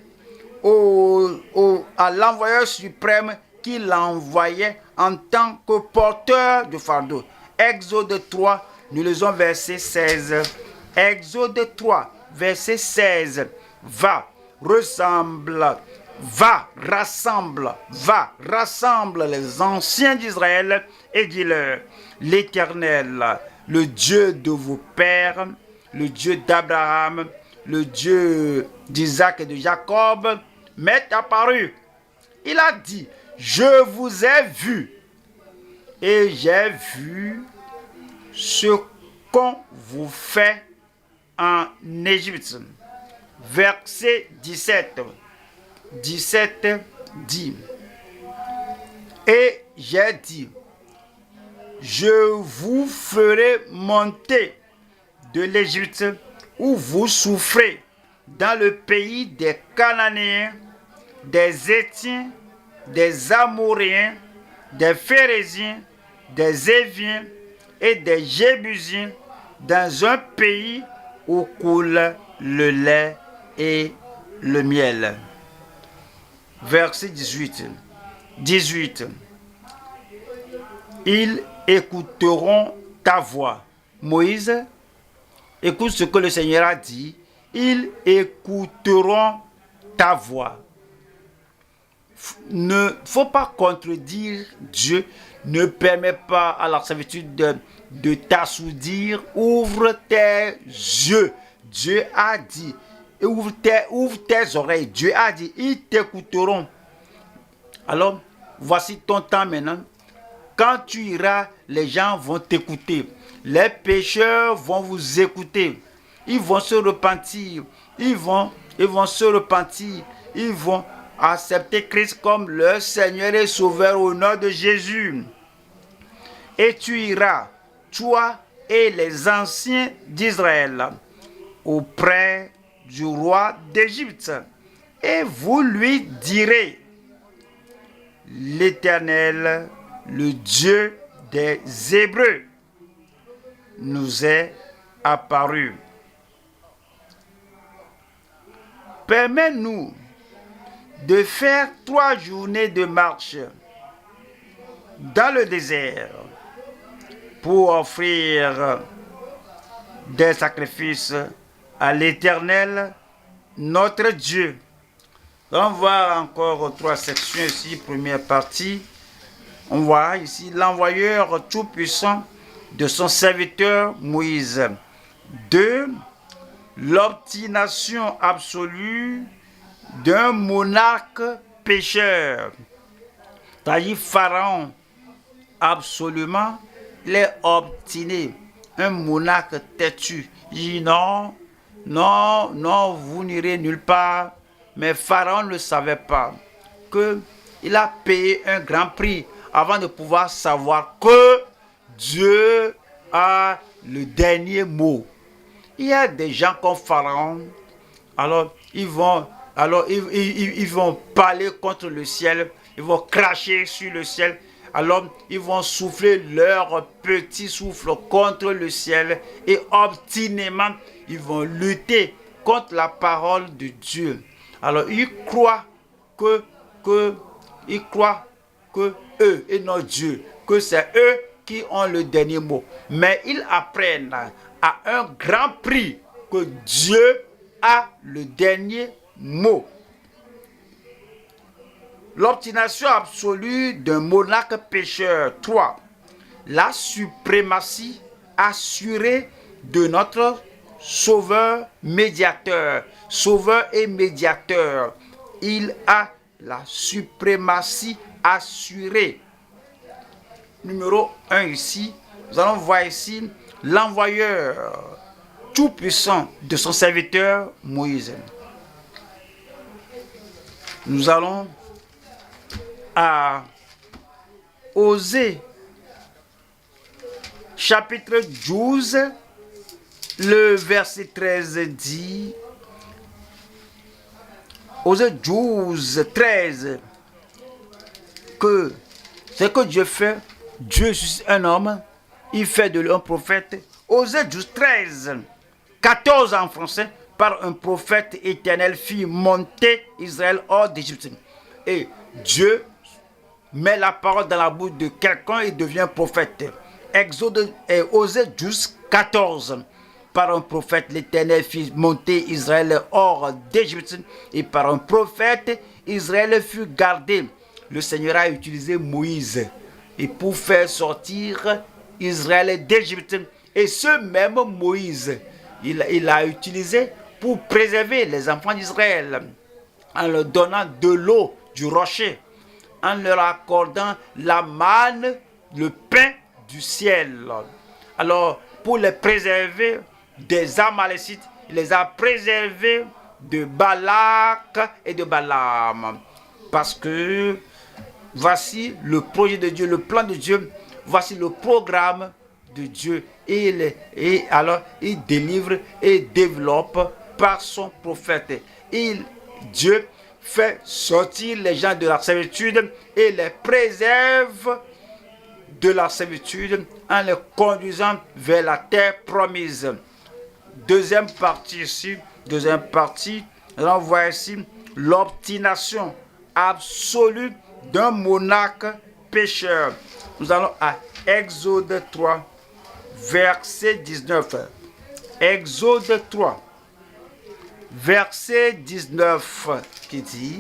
à l'envoyeur suprême qui l'envoyait en tant que porteur de fardeau. Exode 3, nous lisons verset 16. Exode 3, verset 16. Va, rassemble les anciens d'Israël et dis-leur, l'Éternel, le Dieu de vos pères, le Dieu d'Abraham, le Dieu d'Isaac et de Jacob, m'est apparu. Il a dit, je vous ai vu et j'ai vu ce qu'on vous fait en Égypte. Verset 17. 17 dit, et j'ai dit, je vous ferai monter de l'Égypte où vous souffrez, dans le pays des Cananéens, des Hétiens, des Amoréens, des Phéréziens, des Éviens et des Jébusiens, dans un pays où coule le lait et le miel. Verset 18. 18. Ils écouteront ta voix. Moïse, écoute ce que le Seigneur a dit. Ils écouteront ta voix. Ne faut pas contredire Dieu. Ne permet pas à la servitude de t'assourdir, ouvre tes yeux. Dieu a dit, et ouvre tes oreilles. Dieu a dit, ils t'écouteront. Alors, voici ton temps maintenant. Quand tu iras, les gens vont t'écouter. Les pécheurs vont vous écouter. Ils vont se repentir. Ils vont se repentir. Ils vont accepter Christ comme leur Seigneur et Sauveur au nom de Jésus. Et tu iras, toi et les anciens d'Israël, auprès du roi d'Égypte. Et vous lui direz, l'Éternel, le Dieu des Hébreux, nous est apparu. Permets-nous de faire 3 journées de marche dans le désert pour offrir des sacrifices à l'Éternel, notre Dieu. On voit encore 3 sections ici. Première partie, on voit ici l'envoyeur tout-puissant de son serviteur Moïse. 2. L'obstination absolue d'un monarque pécheur. C'est-à-dire Pharaon, absolument, il est obstiné. Un monarque têtu. Il dit non, non, non, vous n'irez nulle part. Mais Pharaon ne savait pas qu'il a payé un grand prix avant de pouvoir savoir que Dieu a le dernier mot. Il y a des gens comme Pharaon, alors ils vont parler contre le ciel, ils vont cracher sur le ciel, alors ils vont souffler leur petit souffle contre le ciel et obstinément ils vont lutter contre la parole de Dieu. Alors ils croient que eux et non Dieu, que c'est eux qui ont le dernier mot. Mais ils apprennent à un grand prix que Dieu a le dernier mot. L'obstination absolue d'un monarque pécheur. 3. La suprématie assurée de notre sauveur médiateur. Sauveur et médiateur. Il a la suprématie assurée. Numéro 1 ici, nous allons voir ici l'envoyeur tout-puissant de son serviteur Moïse. Nous allons à Osée, chapitre 12, le verset 13 dit, Osée 12, 13, que ce que Dieu fait, Dieu suscite un homme, il fait de lui un prophète. Osée 12, 13, 14 en français, par un prophète éternel fit monter Israël hors d'Égypte. Et Dieu met la parole dans la bouche de quelqu'un et devient prophète. Exode et Osée 12, 14. Par un prophète, l'Éternel fit monter Israël hors d'Égypte. Et par un prophète, Israël fut gardé. Le Seigneur a utilisé Moïse et pour faire sortir Israël d'Égypte. Et ce même Moïse, il a utilisé pour préserver les enfants d'Israël en leur donnant de l'eau du rocher, en leur accordant la manne, le pain du ciel. Alors, pour les préserver des Amalécites, il les a préservés de Balak et de Balaam. Parce que voici le projet de Dieu, le plan de Dieu, voici le programme de Dieu. Et alors, il délivre et développe par son prophète. Dieu fait sortir les gens de la servitude et les préserve de la servitude en les conduisant vers la terre promise. Deuxième partie ici, on voit ici l'obstination absolue d'un monarque pécheur. Nous allons à Exode 3, verset 19. Exode 3, verset 19, qui dit,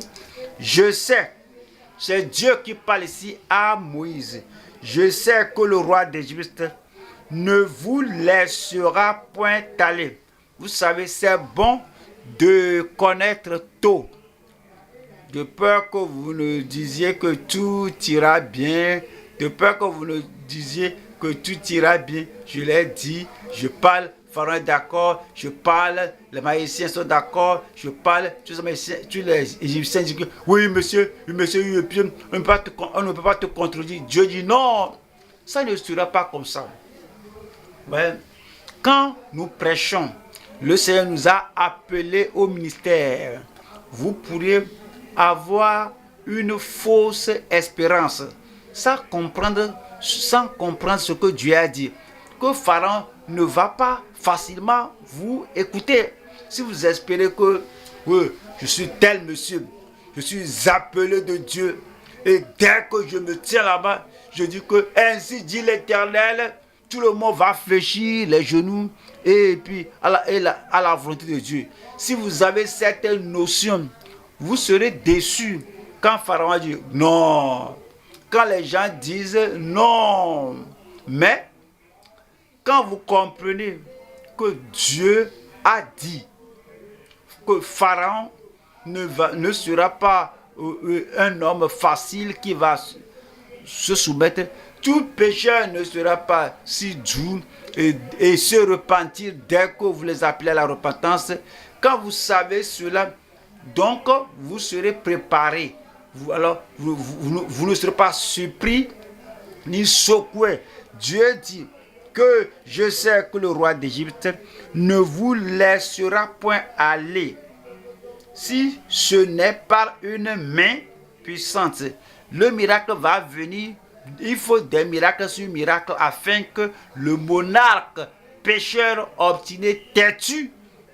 je sais, c'est Dieu qui parle ici à Moïse, je sais que le roi d'Égypte ne vous laissera point aller. Vous savez, c'est bon de connaître tôt, de peur que vous ne disiez que tout ira bien, de peur que vous ne disiez que tout ira bien. Je l'ai dit, je parle, Pharaon est d'accord, je parle, les Maïciens sont d'accord, je parle, tous les Égyptiens disent que oui monsieur, on ne peut pas te contredire. Dieu dit non, ça ne sera pas comme ça. Ouais. Quand nous prêchons, le Seigneur nous a appelés au ministère. Vous pourriez avoir une fausse espérance sans comprendre ce que Dieu a dit. Que Pharaon ne va pas facilement vous écouter. Si vous espérez que oui, je suis tel monsieur, je suis appelé de Dieu, et dès que je me tiens là-bas, je dis que ainsi dit l'Éternel, tout le monde va fléchir les genoux et puis à la volonté de Dieu. Si vous avez cette notion, vous serez déçus quand Pharaon dit non, quand les gens disent non. Mais quand vous comprenez que Dieu a dit que Pharaon ne sera pas un homme facile qui va se soumettre, tout pécheur ne sera pas si doux et se repentir dès que vous les appelez à la repentance. Quand vous savez cela, donc vous serez préparés. Vous ne serez pas surpris ni secoués. Dieu dit que je sais que le roi d'Égypte ne vous laissera point aller si ce n'est par une main puissante. Le miracle va venir. Il faut des miracles sur miracles afin que le monarque pécheur obstiné têtu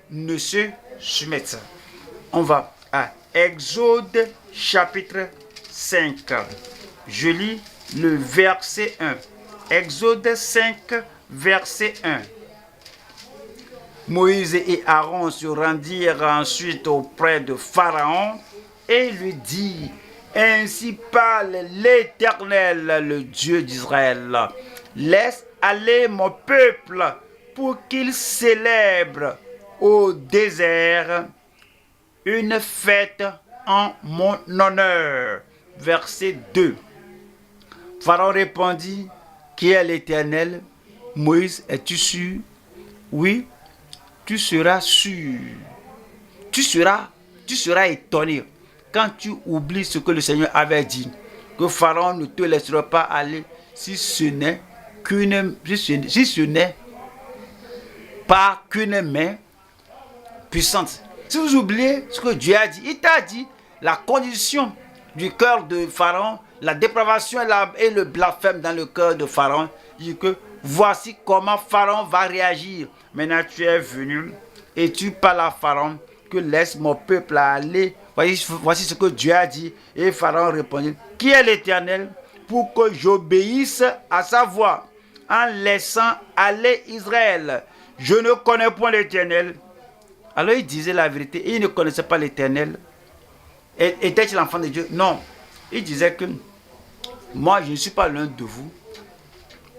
ne se soumette. On va à Exode chapitre 5. Je lis le verset 1. Exode 5, verset 1. Moïse et Aaron se rendirent ensuite auprès de Pharaon et lui dit: ainsi parle l'Éternel, le Dieu d'Israël. Laisse aller mon peuple pour qu'il célèbre au désert une fête en mon honneur. Verset 2. Pharaon répondit: qui est l'Éternel? Moïse, es-tu sûr? Oui, tu seras sûr. Tu seras étonné quand tu oublies ce que le Seigneur avait dit, que Pharaon ne te laissera pas aller si ce n'est pas qu'une main puissante. Si vous oubliez ce que Dieu a dit, il t'a dit la condition du cœur de Pharaon, la dépravation et le blasphème dans le cœur de Pharaon. Il dit que voici comment Pharaon va réagir. Maintenant tu es venu et tu parles à Pharaon que laisse mon peuple aller. Voici ce que Dieu a dit. Et Pharaon répondit: qui est l'Éternel pour que j'obéisse à sa voix en laissant aller Israël? Je ne connais point l'Éternel. Alors il disait la vérité et il ne connaissait pas l'Éternel. Était-il l'enfant de Dieu? Non. Il disait que moi je ne suis pas l'un de vous.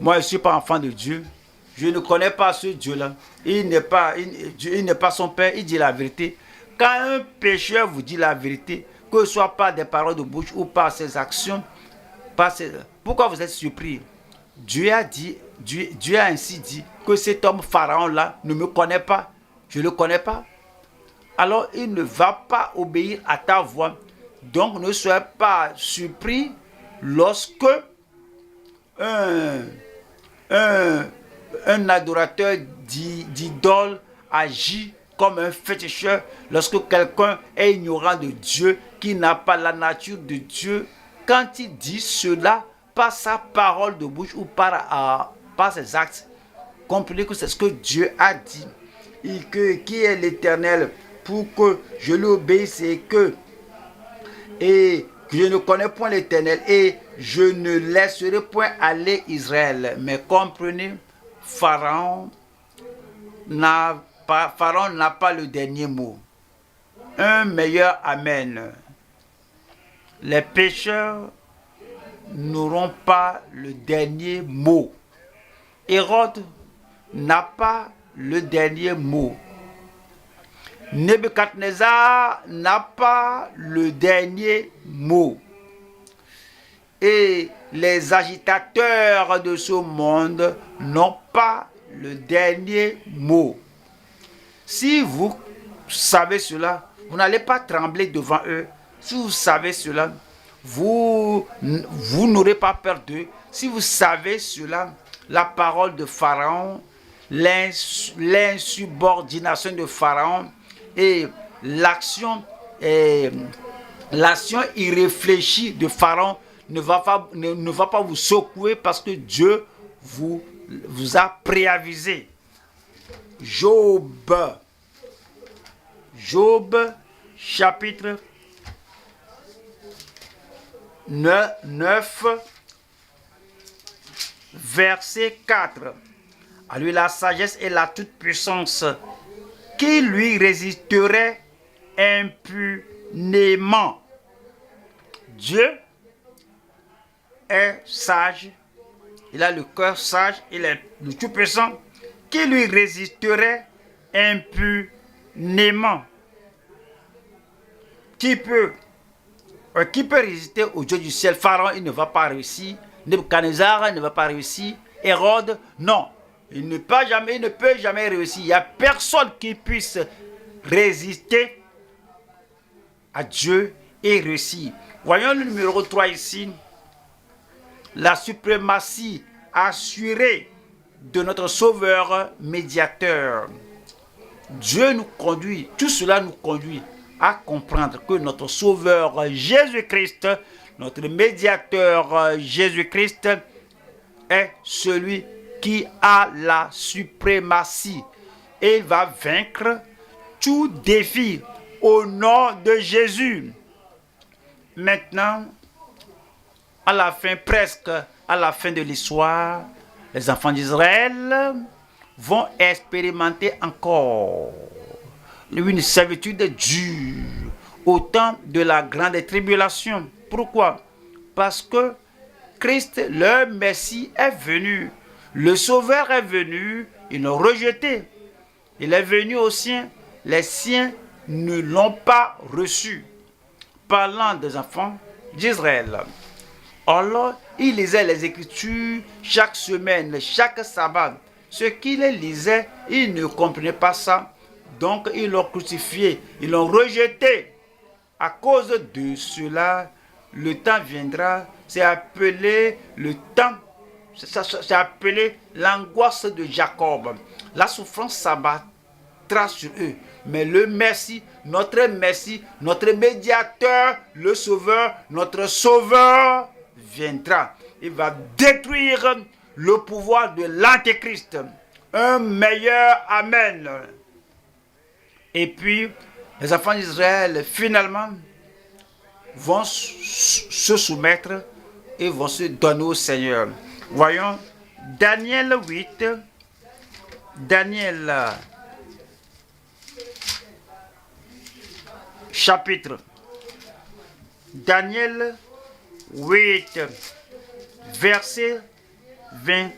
Moi je ne suis pas enfant de Dieu. Je ne connais pas ce Dieu-là. Il n'est pas son père. Il dit la vérité. Quand un pécheur vous dit la vérité, que ce soit par des paroles de bouche ou par ses actions, pourquoi vous êtes surpris? Dieu a ainsi dit que cet homme Pharaon-là ne me connaît pas. Je ne le connais pas. Alors il ne va pas obéir à ta voix. Donc ne soyez pas surpris lorsque un adorateur d'idole agit comme un féticheur, lorsque quelqu'un est ignorant de Dieu, qui n'a pas la nature de Dieu, quand il dit cela par sa parole de bouche ou par ses actes, comprenez que c'est ce que Dieu a dit. Qui est l'Éternel pour que je lui obéisse et que je ne connais point l'Éternel et je ne laisserai point aller Israël. Mais comprenez, Pharaon n'a pas le dernier mot. Un meilleur amen. Les pécheurs n'auront pas le dernier mot. Hérode n'a pas le dernier mot. Nebuchadnezzar n'a pas le dernier mot. Et les agitateurs de ce monde n'ont pas le dernier mot. Si vous savez cela, vous n'allez pas trembler devant eux. Si vous savez cela, vous n'aurez pas peur d'eux. Si vous savez cela, la parole de Pharaon, l'insubordination de Pharaon et l'action irréfléchie de Pharaon ne va pas vous secouer parce que Dieu vous a préavisé. Job chapitre 9 verset 4. À lui la sagesse et la toute-puissance. Qui lui résisterait impunément? Dieu est sage, il a le cœur sage, il est le tout-puissant. Qui lui résisterait impunément? Qui peut résister au Dieu du ciel? Pharaon, il ne va pas réussir. Nebuchadnezzar, il ne va pas réussir. Hérode, non. Il ne peut jamais réussir. Il n'y a personne qui puisse résister à Dieu et réussir. Voyons le numéro 3 ici. La suprématie assurée de notre Sauveur médiateur. Dieu nous conduit, tout cela nous conduit à comprendre que notre Sauveur Jésus-Christ, notre médiateur Jésus-Christ est celui qui a la suprématie et il va vaincre tout défi au nom de Jésus. Maintenant, presque à la fin de l'histoire, les enfants d'Israël vont expérimenter encore une servitude dure au temps de la grande tribulation. Pourquoi? Parce que Christ, leur Messie, est venu. Le Sauveur est venu, ils l'ont rejeté. Il est venu aux siens, les siens ne l'ont pas reçu. Parlant des enfants d'Israël. Alors, ils lisaient les Écritures chaque semaine, chaque sabbat. Ce qu'ils lisaient, ils ne comprenaient pas ça. Donc, ils l'ont crucifié, ils l'ont rejeté. À cause de cela, le temps viendra. C'est appelé le temps. C'est appelé l'angoisse de Jacob. La souffrance s'abattra sur eux. Mais le Messie, notre médiateur, le Sauveur, notre Sauveur viendra. Il va détruire le pouvoir de l'Antéchrist. Un meilleur Amen. Et puis, les enfants d'Israël, finalement, vont se soumettre et vont se donner au Seigneur. Voyons, Daniel 8, chapitre. Daniel 8, verset 20.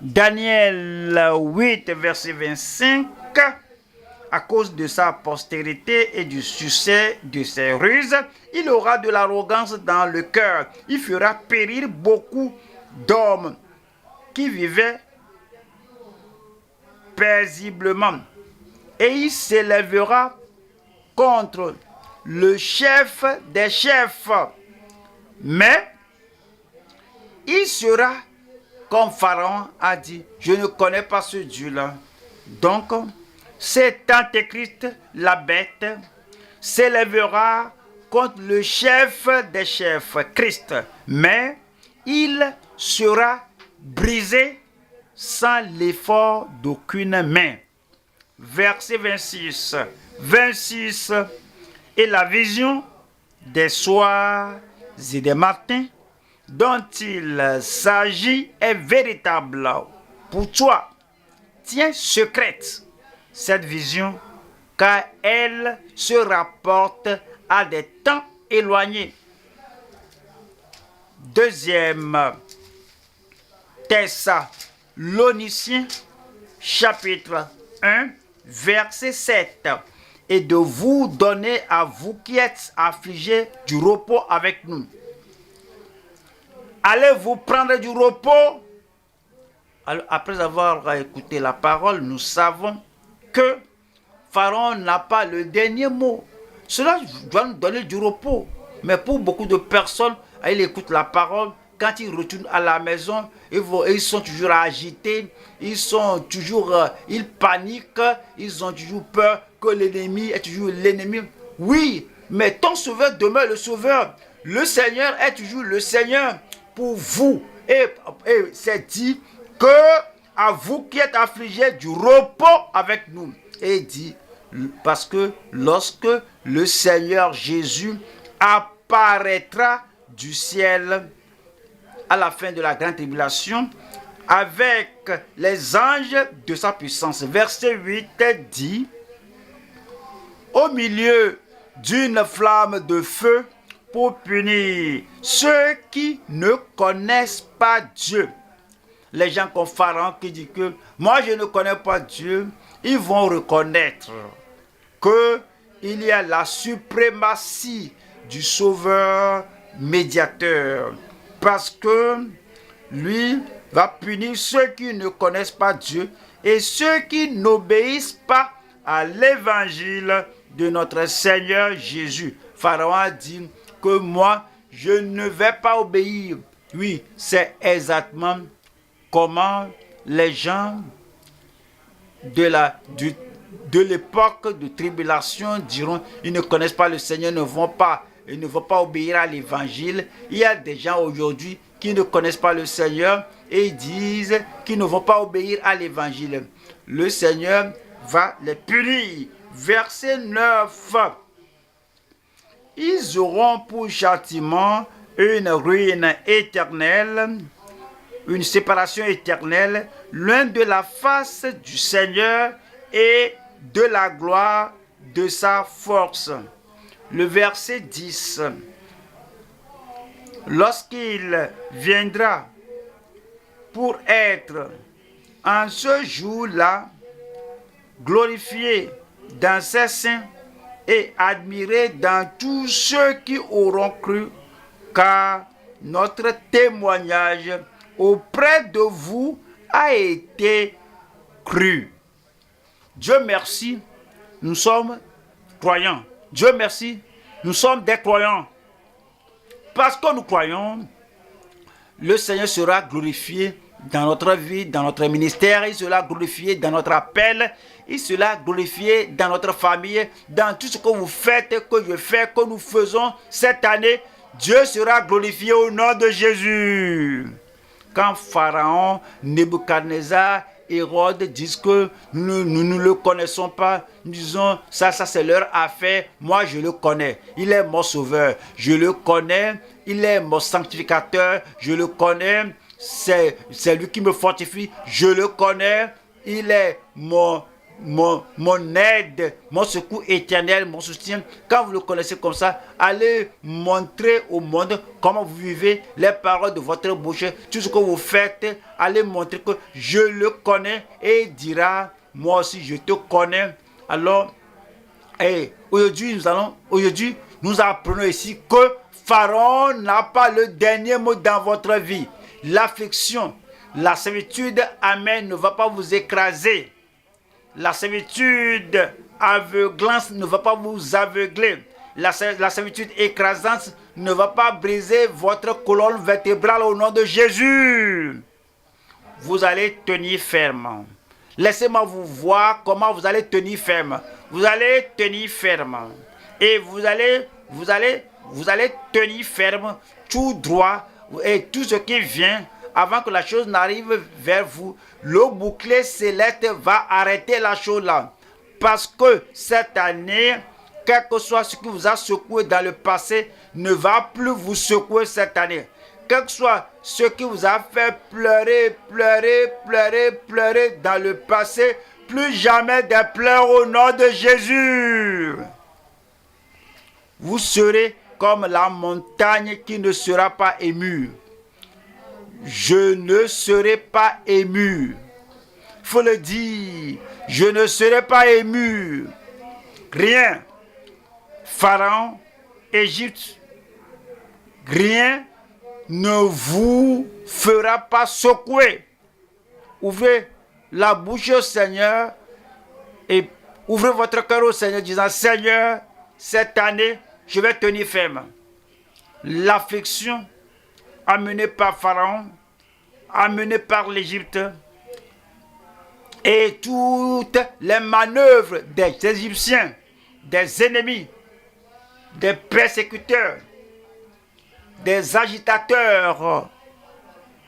Daniel 8, verset 25. À cause de sa postérité et du succès de ses ruses, il aura de l'arrogance dans le cœur. Il fera périr beaucoup d'hommes qui vivaient paisiblement. Et il s'élèvera contre le chef des chefs. Mais il sera comme Pharaon a dit, je ne connais pas ce Dieu-là. Donc, cet Antéchrist, la bête, s'élèvera contre le chef des chefs, Christ. Mais il sera brisé sans l'effort d'aucune main. Verset 26. Et la vision des soirs et des matins dont il s'agit est véritable pour toi. Tiens secrète cette vision, car elle se rapporte à des temps éloignés. Deuxième Thessaloniciens, chapitre 1, verset 7. Et de vous donner à vous qui êtes affligés du repos avec nous. Allez-vous prendre du repos? Alors, après avoir écouté la parole, nous savons que Pharaon n'a pas le dernier mot. Cela doit nous donner du repos. Mais pour beaucoup de personnes, ils écoutent la parole. Quand ils retournent à la maison, ils sont toujours agités, ils paniquent, ils ont toujours peur que l'ennemi est toujours l'ennemi. Oui, mais ton sauveur demeure le sauveur. Le Seigneur est toujours le Seigneur pour vous. Et c'est dit que à vous qui êtes affligés, du repos avec nous. Et dit, parce que lorsque le Seigneur Jésus apparaîtra du ciel à la fin de la grande tribulation avec les anges de sa puissance. Verset 8 dit, au milieu d'une flamme de feu pour punir ceux qui ne connaissent pas Dieu. Les gens comme Pharaon qui disent que moi je ne connais pas Dieu, ils vont reconnaître qu'il y a la suprématie du sauveur médiateur. Parce que lui va punir ceux qui ne connaissent pas Dieu et ceux qui n'obéissent pas à l'évangile de notre Seigneur Jésus. Pharaon a dit que moi, je ne vais pas obéir. Oui, c'est exactement comment les gens de l'époque de tribulation diront, ils ne connaissent pas le Seigneur, ils ne vont pas obéir à l'évangile. Il y a des gens aujourd'hui qui ne connaissent pas le Seigneur et ils disent qu'ils ne vont pas obéir à l'évangile. Le Seigneur va les punir. Verset 9. Ils auront pour châtiment une ruine éternelle, une séparation éternelle, loin de la face du Seigneur et de la gloire de sa force. Le verset 10. Lorsqu'il viendra pour être en ce jour-là glorifié dans ses saints et admiré dans tous ceux qui auront cru, car notre témoignage auprès de vous a été cru. Dieu merci, nous sommes croyants. Dieu merci, nous sommes des croyants. Parce que nous croyons, le Seigneur sera glorifié dans notre vie, dans notre ministère, il sera glorifié dans notre appel, il sera glorifié dans notre famille, dans tout ce que vous faites, que je fais, que nous faisons cette année. Dieu sera glorifié au nom de Jésus. Quand Pharaon, Nebuchadnezzar, Hérode disent que nous ne le connaissons pas, nous disons ça c'est leur affaire, moi je le connais, il est mon sauveur, je le connais, il est mon sanctificateur, je le connais, c'est lui qui me fortifie, je le connais, il est mon aide, mon secours éternel, mon soutien. Quand vous le connaissez comme ça, allez montrer au monde comment vous vivez les paroles de votre bouche, tout ce que vous faites, allez montrer que je le connais et il dira, moi aussi je te connais. Alors, aujourd'hui nous apprenons ici que Pharaon n'a pas le dernier mot dans votre vie. L'affliction, la servitude, amen, ne va pas vous écraser. La servitude aveuglante ne va pas vous aveugler. La servitude écrasante ne va pas briser votre colonne vertébrale au nom de Jésus. Vous allez tenir ferme. Laissez-moi vous voir comment vous allez tenir ferme. Vous allez tenir ferme. Et vous allez tenir ferme tout droit et tout ce qui vient avant que la chose n'arrive vers vous. Le bouclier céleste va arrêter la chose là. Parce que cette année, quel que soit ce qui vous a secoué dans le passé, ne va plus vous secouer cette année. Quel que soit ce qui vous a fait pleurer dans le passé, plus jamais des pleurs au nom de Jésus. Vous serez comme la montagne qui ne sera pas émue. je ne serai pas ému. Il faut le dire, je ne serai pas ému. Rien. Pharaon, Égypte, rien ne vous fera pas secouer. Ouvrez la bouche au Seigneur et ouvrez votre cœur au Seigneur disant, Seigneur, cette année, je vais tenir ferme. L'affliction amenée par Pharaon, amenée par l'Égypte et toutes les manœuvres des Égyptiens, des ennemis, des persécuteurs, des agitateurs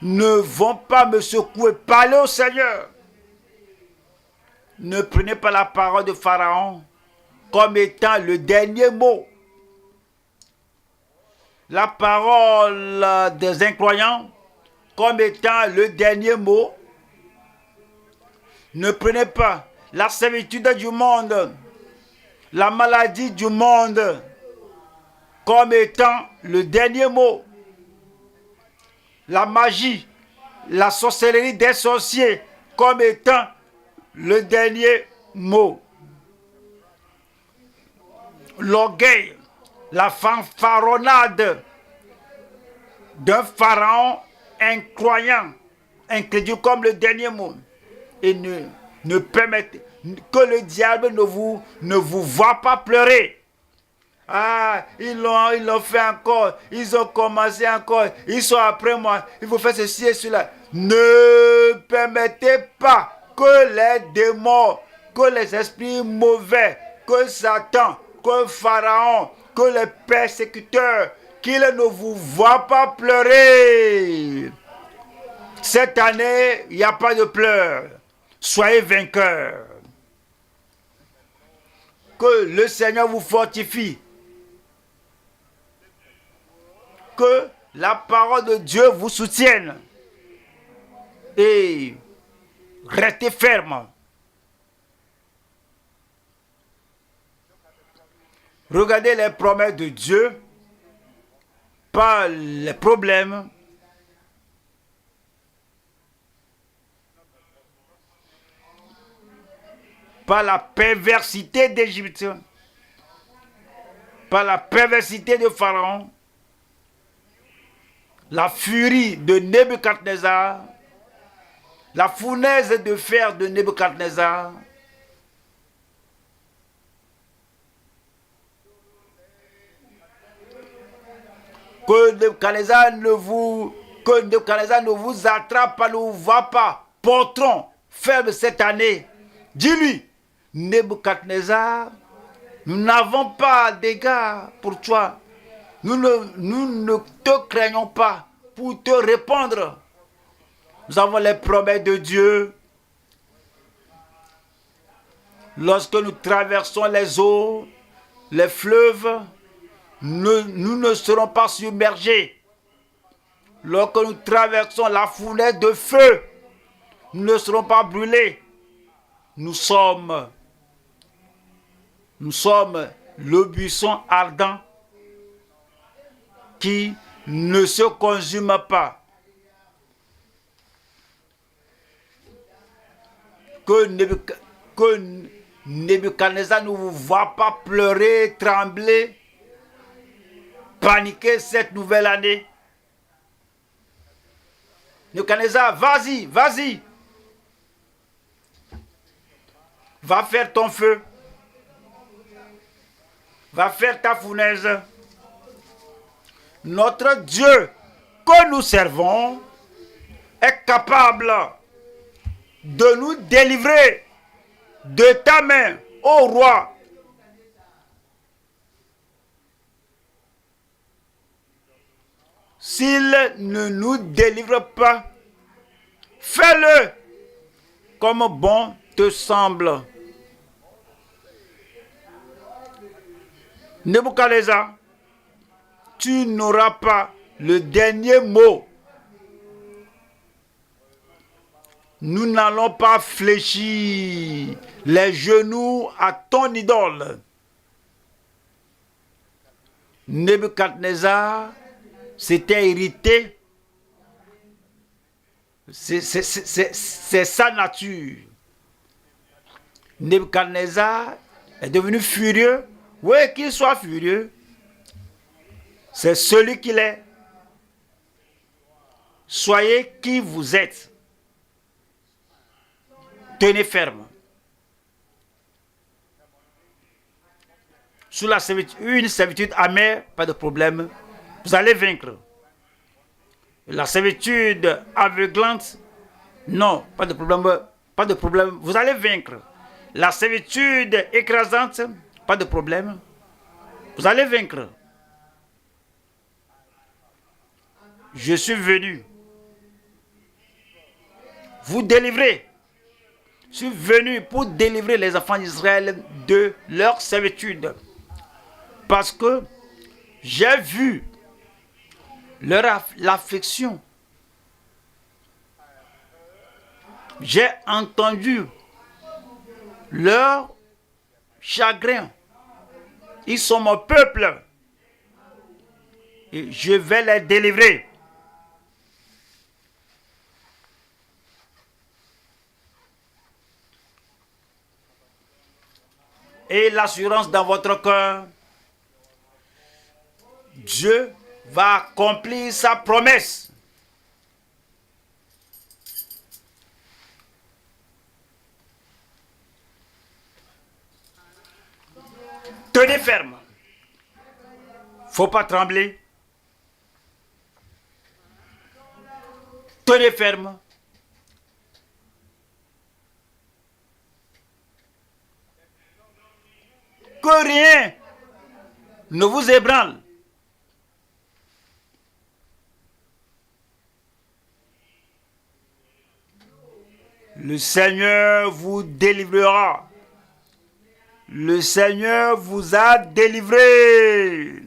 ne vont pas me secouer. Parlez au Seigneur. Ne prenez pas la parole de Pharaon comme étant le dernier mot. La parole des incroyants comme étant le dernier mot. Ne prenez pas la servitude du monde, la maladie du monde comme étant le dernier mot. La magie, la sorcellerie des sorciers comme étant le dernier mot. L'orgueil, la fanfaronnade d'un pharaon incroyant, incrédule comme le dernier mot. Et ne permettez que le diable ne vous voit pas pleurer. Ah, ils l'ont fait encore, ils ont commencé encore, ils sont après moi, il faut faire ceci et cela. Ne permettez pas que les démons, que les esprits mauvais, que Satan, que Pharaon, que les persécuteurs, qu'ils ne vous voient pas pleurer. Cette année, il n'y a pas de pleurs. Soyez vainqueurs. Que le Seigneur vous fortifie. Que la parole de Dieu vous soutienne. Et restez ferme. Regardez les promesses de Dieu, pas les problèmes. Par la perversité d'Égypte, par la perversité de Pharaon, la furie de Nebuchadnezzar, la fournaise de fer de Nebuchadnezzar, que Nebuchadnezzar ne vous attrape pas, ne vous va pas. Portons ferme cette année. Dis-lui, Nebuchadnezzar, nous n'avons pas d'égard pour toi. Nous ne te craignons pas pour te répondre. Nous avons les promesses de Dieu. Lorsque nous traversons les eaux, les fleuves, nous ne serons pas submergés. Lorsque nous traversons la fournaise de feu, nous ne serons pas brûlés. Nous sommes le buisson ardent qui ne se consume pas. Que Nebuchadnezzar ne vous voit pas pleurer, trembler, paniquer cette nouvelle année. Nebuchadnezzar, vas-y, vas-y. Va faire ton feu. Va faire ta fournaise. Notre Dieu que nous servons est capable de nous délivrer de ta main, ô roi. S'il ne nous délivre pas, fais-le comme bon te semble. Nebuchadnezzar, tu n'auras pas le dernier mot. Nous n'allons pas fléchir les genoux à ton idole. Nebuchadnezzar s'était irrité C'est sa nature. Nebuchadnezzar est devenu furieux. Oui, qu'il soit furieux, c'est celui qu'il est. Soyez qui vous êtes. Tenez ferme. Sous la servitude, une servitude amère, pas de problème. Vous allez vaincre. La servitude aveuglante, non, pas de problème. Pas de problème. Vous allez vaincre. La servitude écrasante, pas de problème. Vous allez vaincre. Je suis venu vous délivrer. Je suis venu pour délivrer les enfants d'Israël de leur servitude. Parce que j'ai vu l'affliction. J'ai entendu leur chagrin. Ils sont mon peuple. Et je vais les délivrer. Et l'assurance dans votre cœur, Dieu va accomplir sa promesse. Tenez ferme. Faut pas trembler. Tenez ferme. Que rien ne vous ébranle. Le Seigneur vous délivrera. Le Seigneur vous a délivré.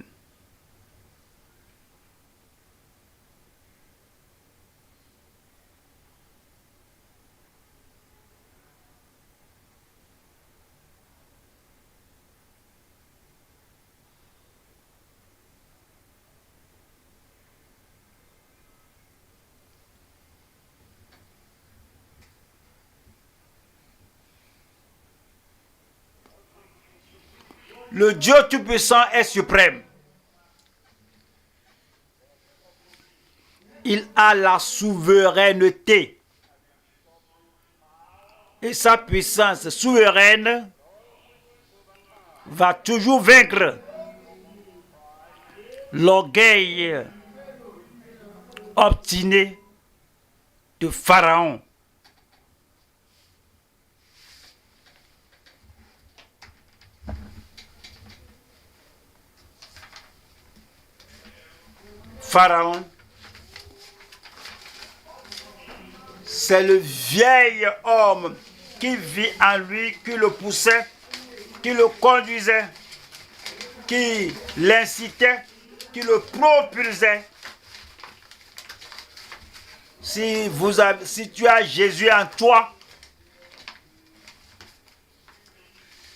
Le Dieu Tout-Puissant est suprême. Il a la souveraineté. Et sa puissance souveraine va toujours vaincre l'orgueil obstiné de Pharaon. Pharaon, c'est le vieil homme qui vit en lui, qui le poussait, qui le conduisait, qui l'incitait, qui le propulsait. Si tu as Jésus en toi,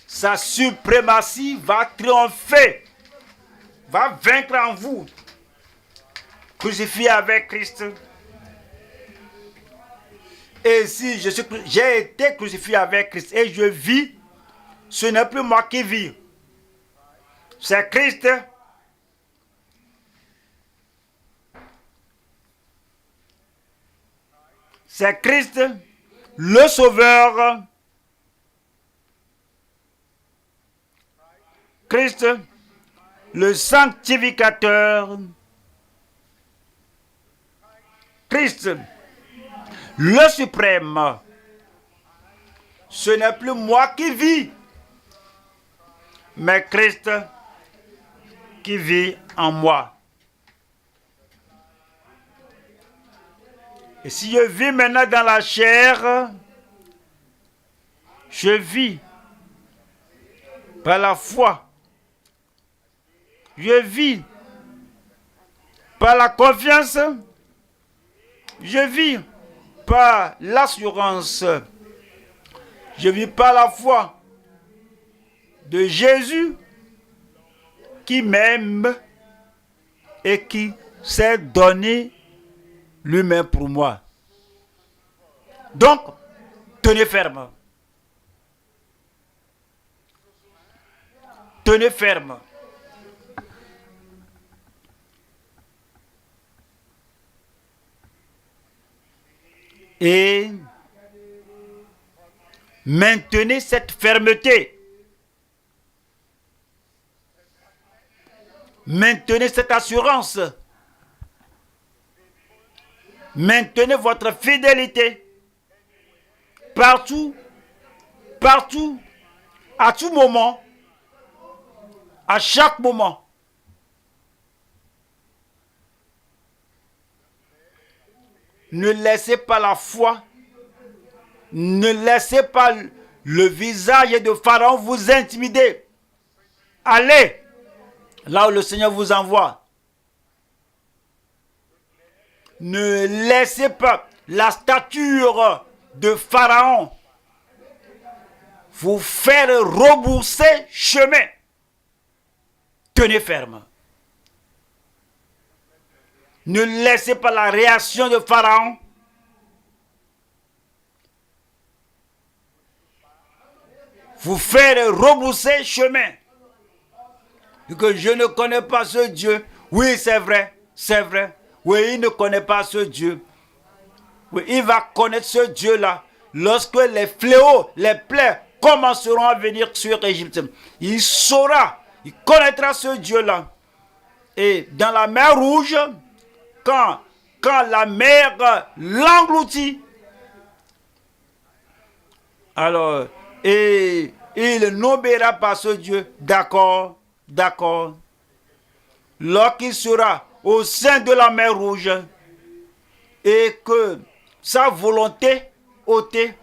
sa suprématie va triompher, va vaincre en vous. Crucifié avec Christ. Et si j'ai été crucifié avec Christ et je vis, ce n'est plus moi qui vis. C'est Christ. C'est Christ, le Sauveur. Christ, le sanctificateur. Christ, le suprême. Ce n'est plus moi qui vis, mais Christ qui vit en moi. Et si je vis maintenant dans la chair, je vis par la foi. Je vis par la confiance. Je vis par l'assurance. Je vis par la foi de Jésus qui m'aime et qui s'est donné lui-même pour moi. Donc, tenez ferme. Tenez ferme. Et maintenez cette fermeté. Maintenez cette assurance. Maintenez votre fidélité. Partout, partout, à tout moment, à chaque moment. Ne laissez pas la foi, ne laissez pas le visage de Pharaon vous intimider. Allez là où le Seigneur vous envoie. Ne laissez pas la stature de Pharaon vous faire rebourser chemin. Tenez ferme. Ne laissez pas la réaction de Pharaon vous faire rebourser chemin. Que je ne connais pas ce Dieu. Oui, c'est vrai, c'est vrai. Oui, il ne connaît pas ce Dieu. Oui, il va connaître ce Dieu-là lorsque les fléaux, les plaies commenceront à venir sur l'Égypte. Il saura, il connaîtra ce Dieu-là. Et dans la mer Rouge, quand la mer l'engloutit, alors, et il n'obéira pas ce Dieu. D'accord, d'accord. Lorsqu'il sera au sein de la mer Rouge et que sa volonté ôtée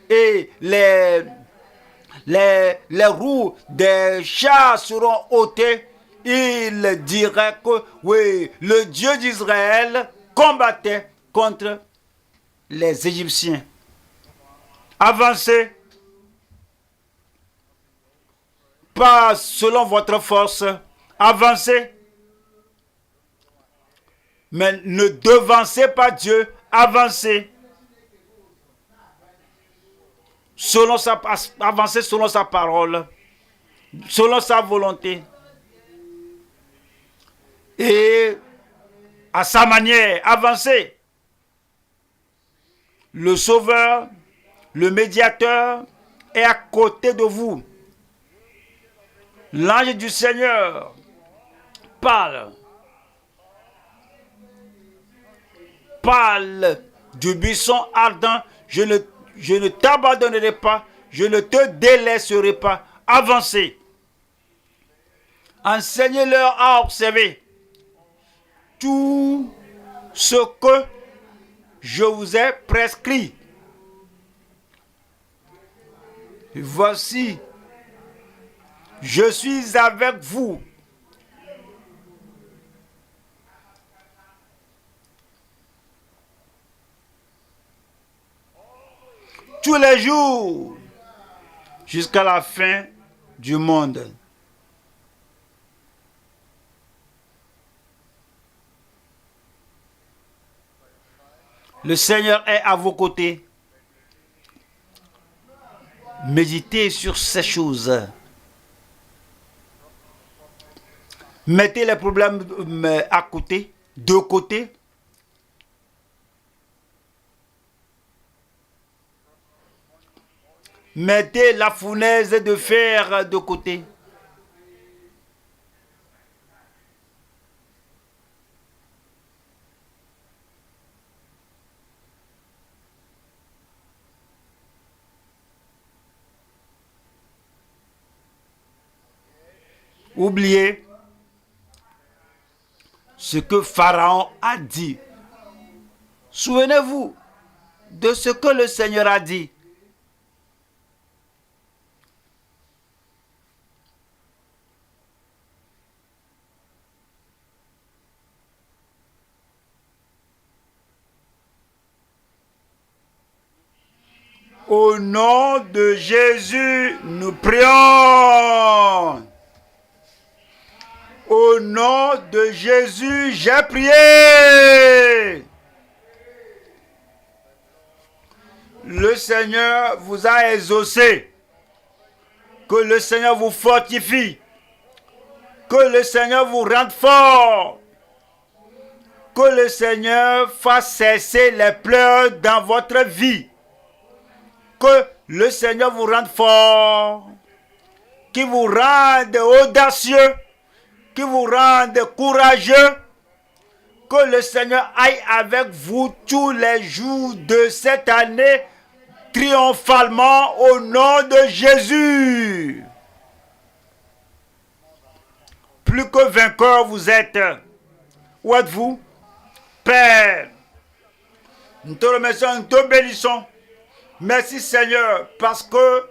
et les roues des chars seront ôtées, il dirait que oui, le Dieu d'Israël combattait contre les Égyptiens. Avancez, pas selon votre force, avancez. Mais ne devancez pas Dieu, avancez. Avancez selon sa parole, selon sa volonté. Et à sa manière, avancez. Le Sauveur, le Médiateur est à côté de vous. L'ange du Seigneur parle du buisson ardent. Je ne t'abandonnerai pas, je ne te délaisserai pas. Avancez. Enseignez-leur à observer tout ce que je vous ai prescrit. Voici, je suis avec vous. Tous les jours, jusqu'à la fin du monde. Le Seigneur est à vos côtés. Méditez sur ces choses. Mettez les problèmes à côté, de côté. Mettez la fournaise de fer de côté. Oubliez ce que Pharaon a dit. Souvenez-vous de ce que le Seigneur a dit. Au nom de Jésus, nous prions. Au nom de Jésus, j'ai prié. le Seigneur vous a exaucé. Que le Seigneur vous fortifie. Que le Seigneur vous rende fort. Que le Seigneur fasse cesser les pleurs dans votre vie. Que le Seigneur vous rende fort. Qu'il vous rende audacieux. Qu'il vous rende courageux. Que le Seigneur aille avec vous tous les jours de cette année triomphalement au nom de Jésus. Plus que vainqueur vous êtes. Où êtes-vous? Père, nous te remercions, nous te bénissons. Merci Seigneur, parce que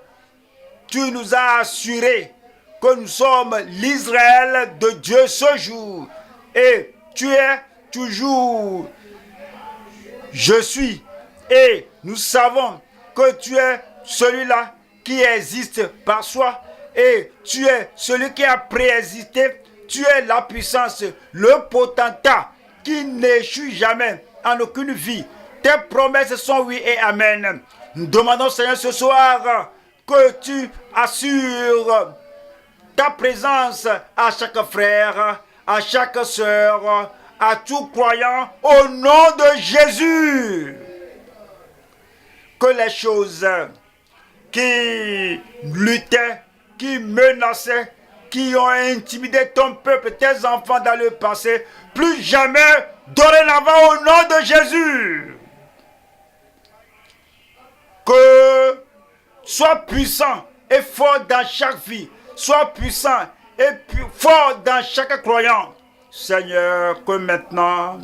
tu nous as assuré que nous sommes l'Israël de Dieu ce jour. Et tu es toujours, je suis. Et nous savons que tu es celui-là qui existe par soi. Et tu es celui qui a préexisté. Tu es la puissance, le potentat qui n'échoue jamais en aucune vie. Tes promesses sont oui et amen. Nous demandons Seigneur ce soir que tu assures ta présence à chaque frère, à chaque sœur, à tout croyant au nom de Jésus. Que les choses qui luttaient, qui menaçaient, qui ont intimidé ton peuple, tes enfants dans le passé, plus jamais, dorénavant au nom de Jésus. Que sois puissant et fort dans chaque vie, sois puissant et fort dans chaque croyant. Seigneur, que maintenant,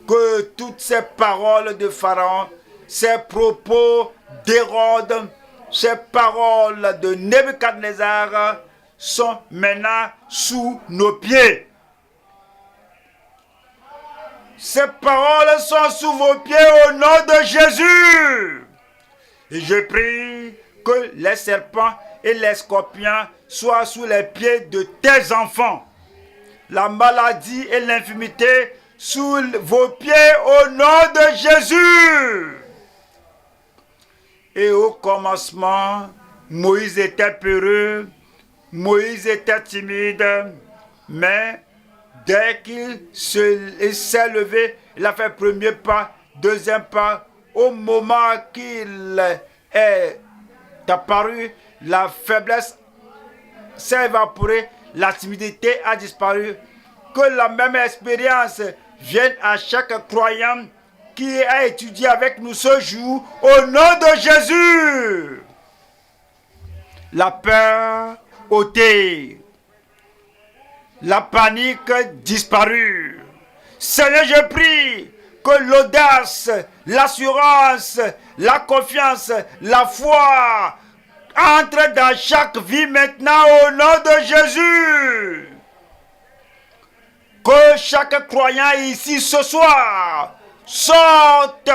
que toutes ces paroles de Pharaon, ces propos d'Hérode, ces paroles de Nebuchadnezzar sont maintenant sous nos pieds. Ces paroles sont sous vos pieds au nom de Jésus. Et je prie que les serpents et les scorpions soient sous les pieds de tes enfants. La maladie et l'infirmité sous vos pieds au nom de Jésus. Et au commencement, Moïse était peureux, Moïse était timide, mais dès qu'il s'est levé, il a fait premier pas, deuxième pas. Au moment qu'il est apparu, la faiblesse s'est évaporée, la timidité a disparu. Que la même expérience vienne à chaque croyant qui a étudié avec nous ce jour, au nom de Jésus. La peur ôtée, la panique disparue. Seigneur, je prie que l'audace, l'assurance, la confiance, la foi entrent dans chaque vie maintenant au nom de Jésus. Que chaque croyant ici ce soir sorte,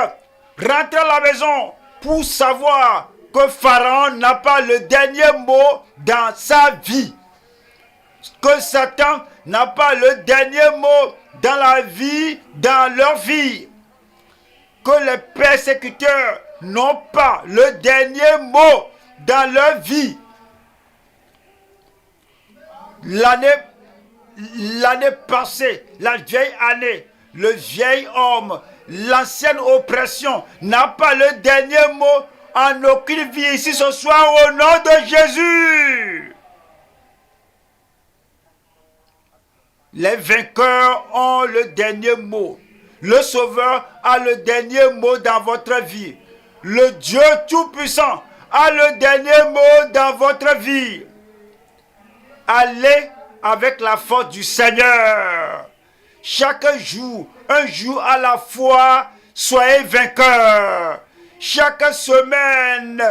rentre à la maison pour savoir que Pharaon n'a pas le dernier mot dans sa vie. Que Satan n'a pas le dernier mot dans la vie, dans leur vie. Que les persécuteurs n'ont pas le dernier mot dans leur vie. L'année passée, la vieille année, le vieil homme, l'ancienne oppression n'a pas le dernier mot en aucune vie ici ce soir au nom de Jésus. Les vainqueurs ont le dernier mot. Le Sauveur a le dernier mot dans votre vie. Le Dieu Tout-Puissant a le dernier mot dans votre vie. Allez avec la force du Seigneur. Chaque jour, un jour à la fois, soyez vainqueurs. Chaque semaine,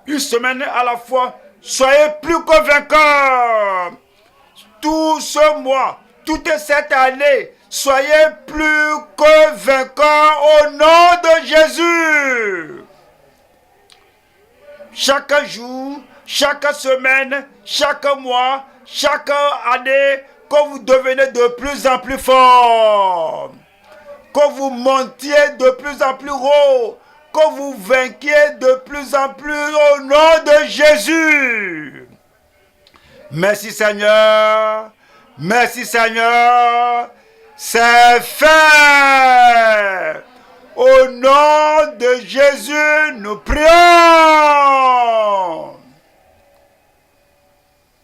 une semaine à la fois, soyez plus que vainqueurs. Tout ce mois, toute cette année, soyez plus que vainqueurs au nom de Jésus. Chaque jour, chaque semaine, chaque mois, chaque année, que vous devenez de plus en plus fort, que vous montiez de plus en plus haut, que vous vainquiez de plus en plus au nom de Jésus. Merci Seigneur. Merci Seigneur. C'est fait. Au nom de Jésus, nous prions.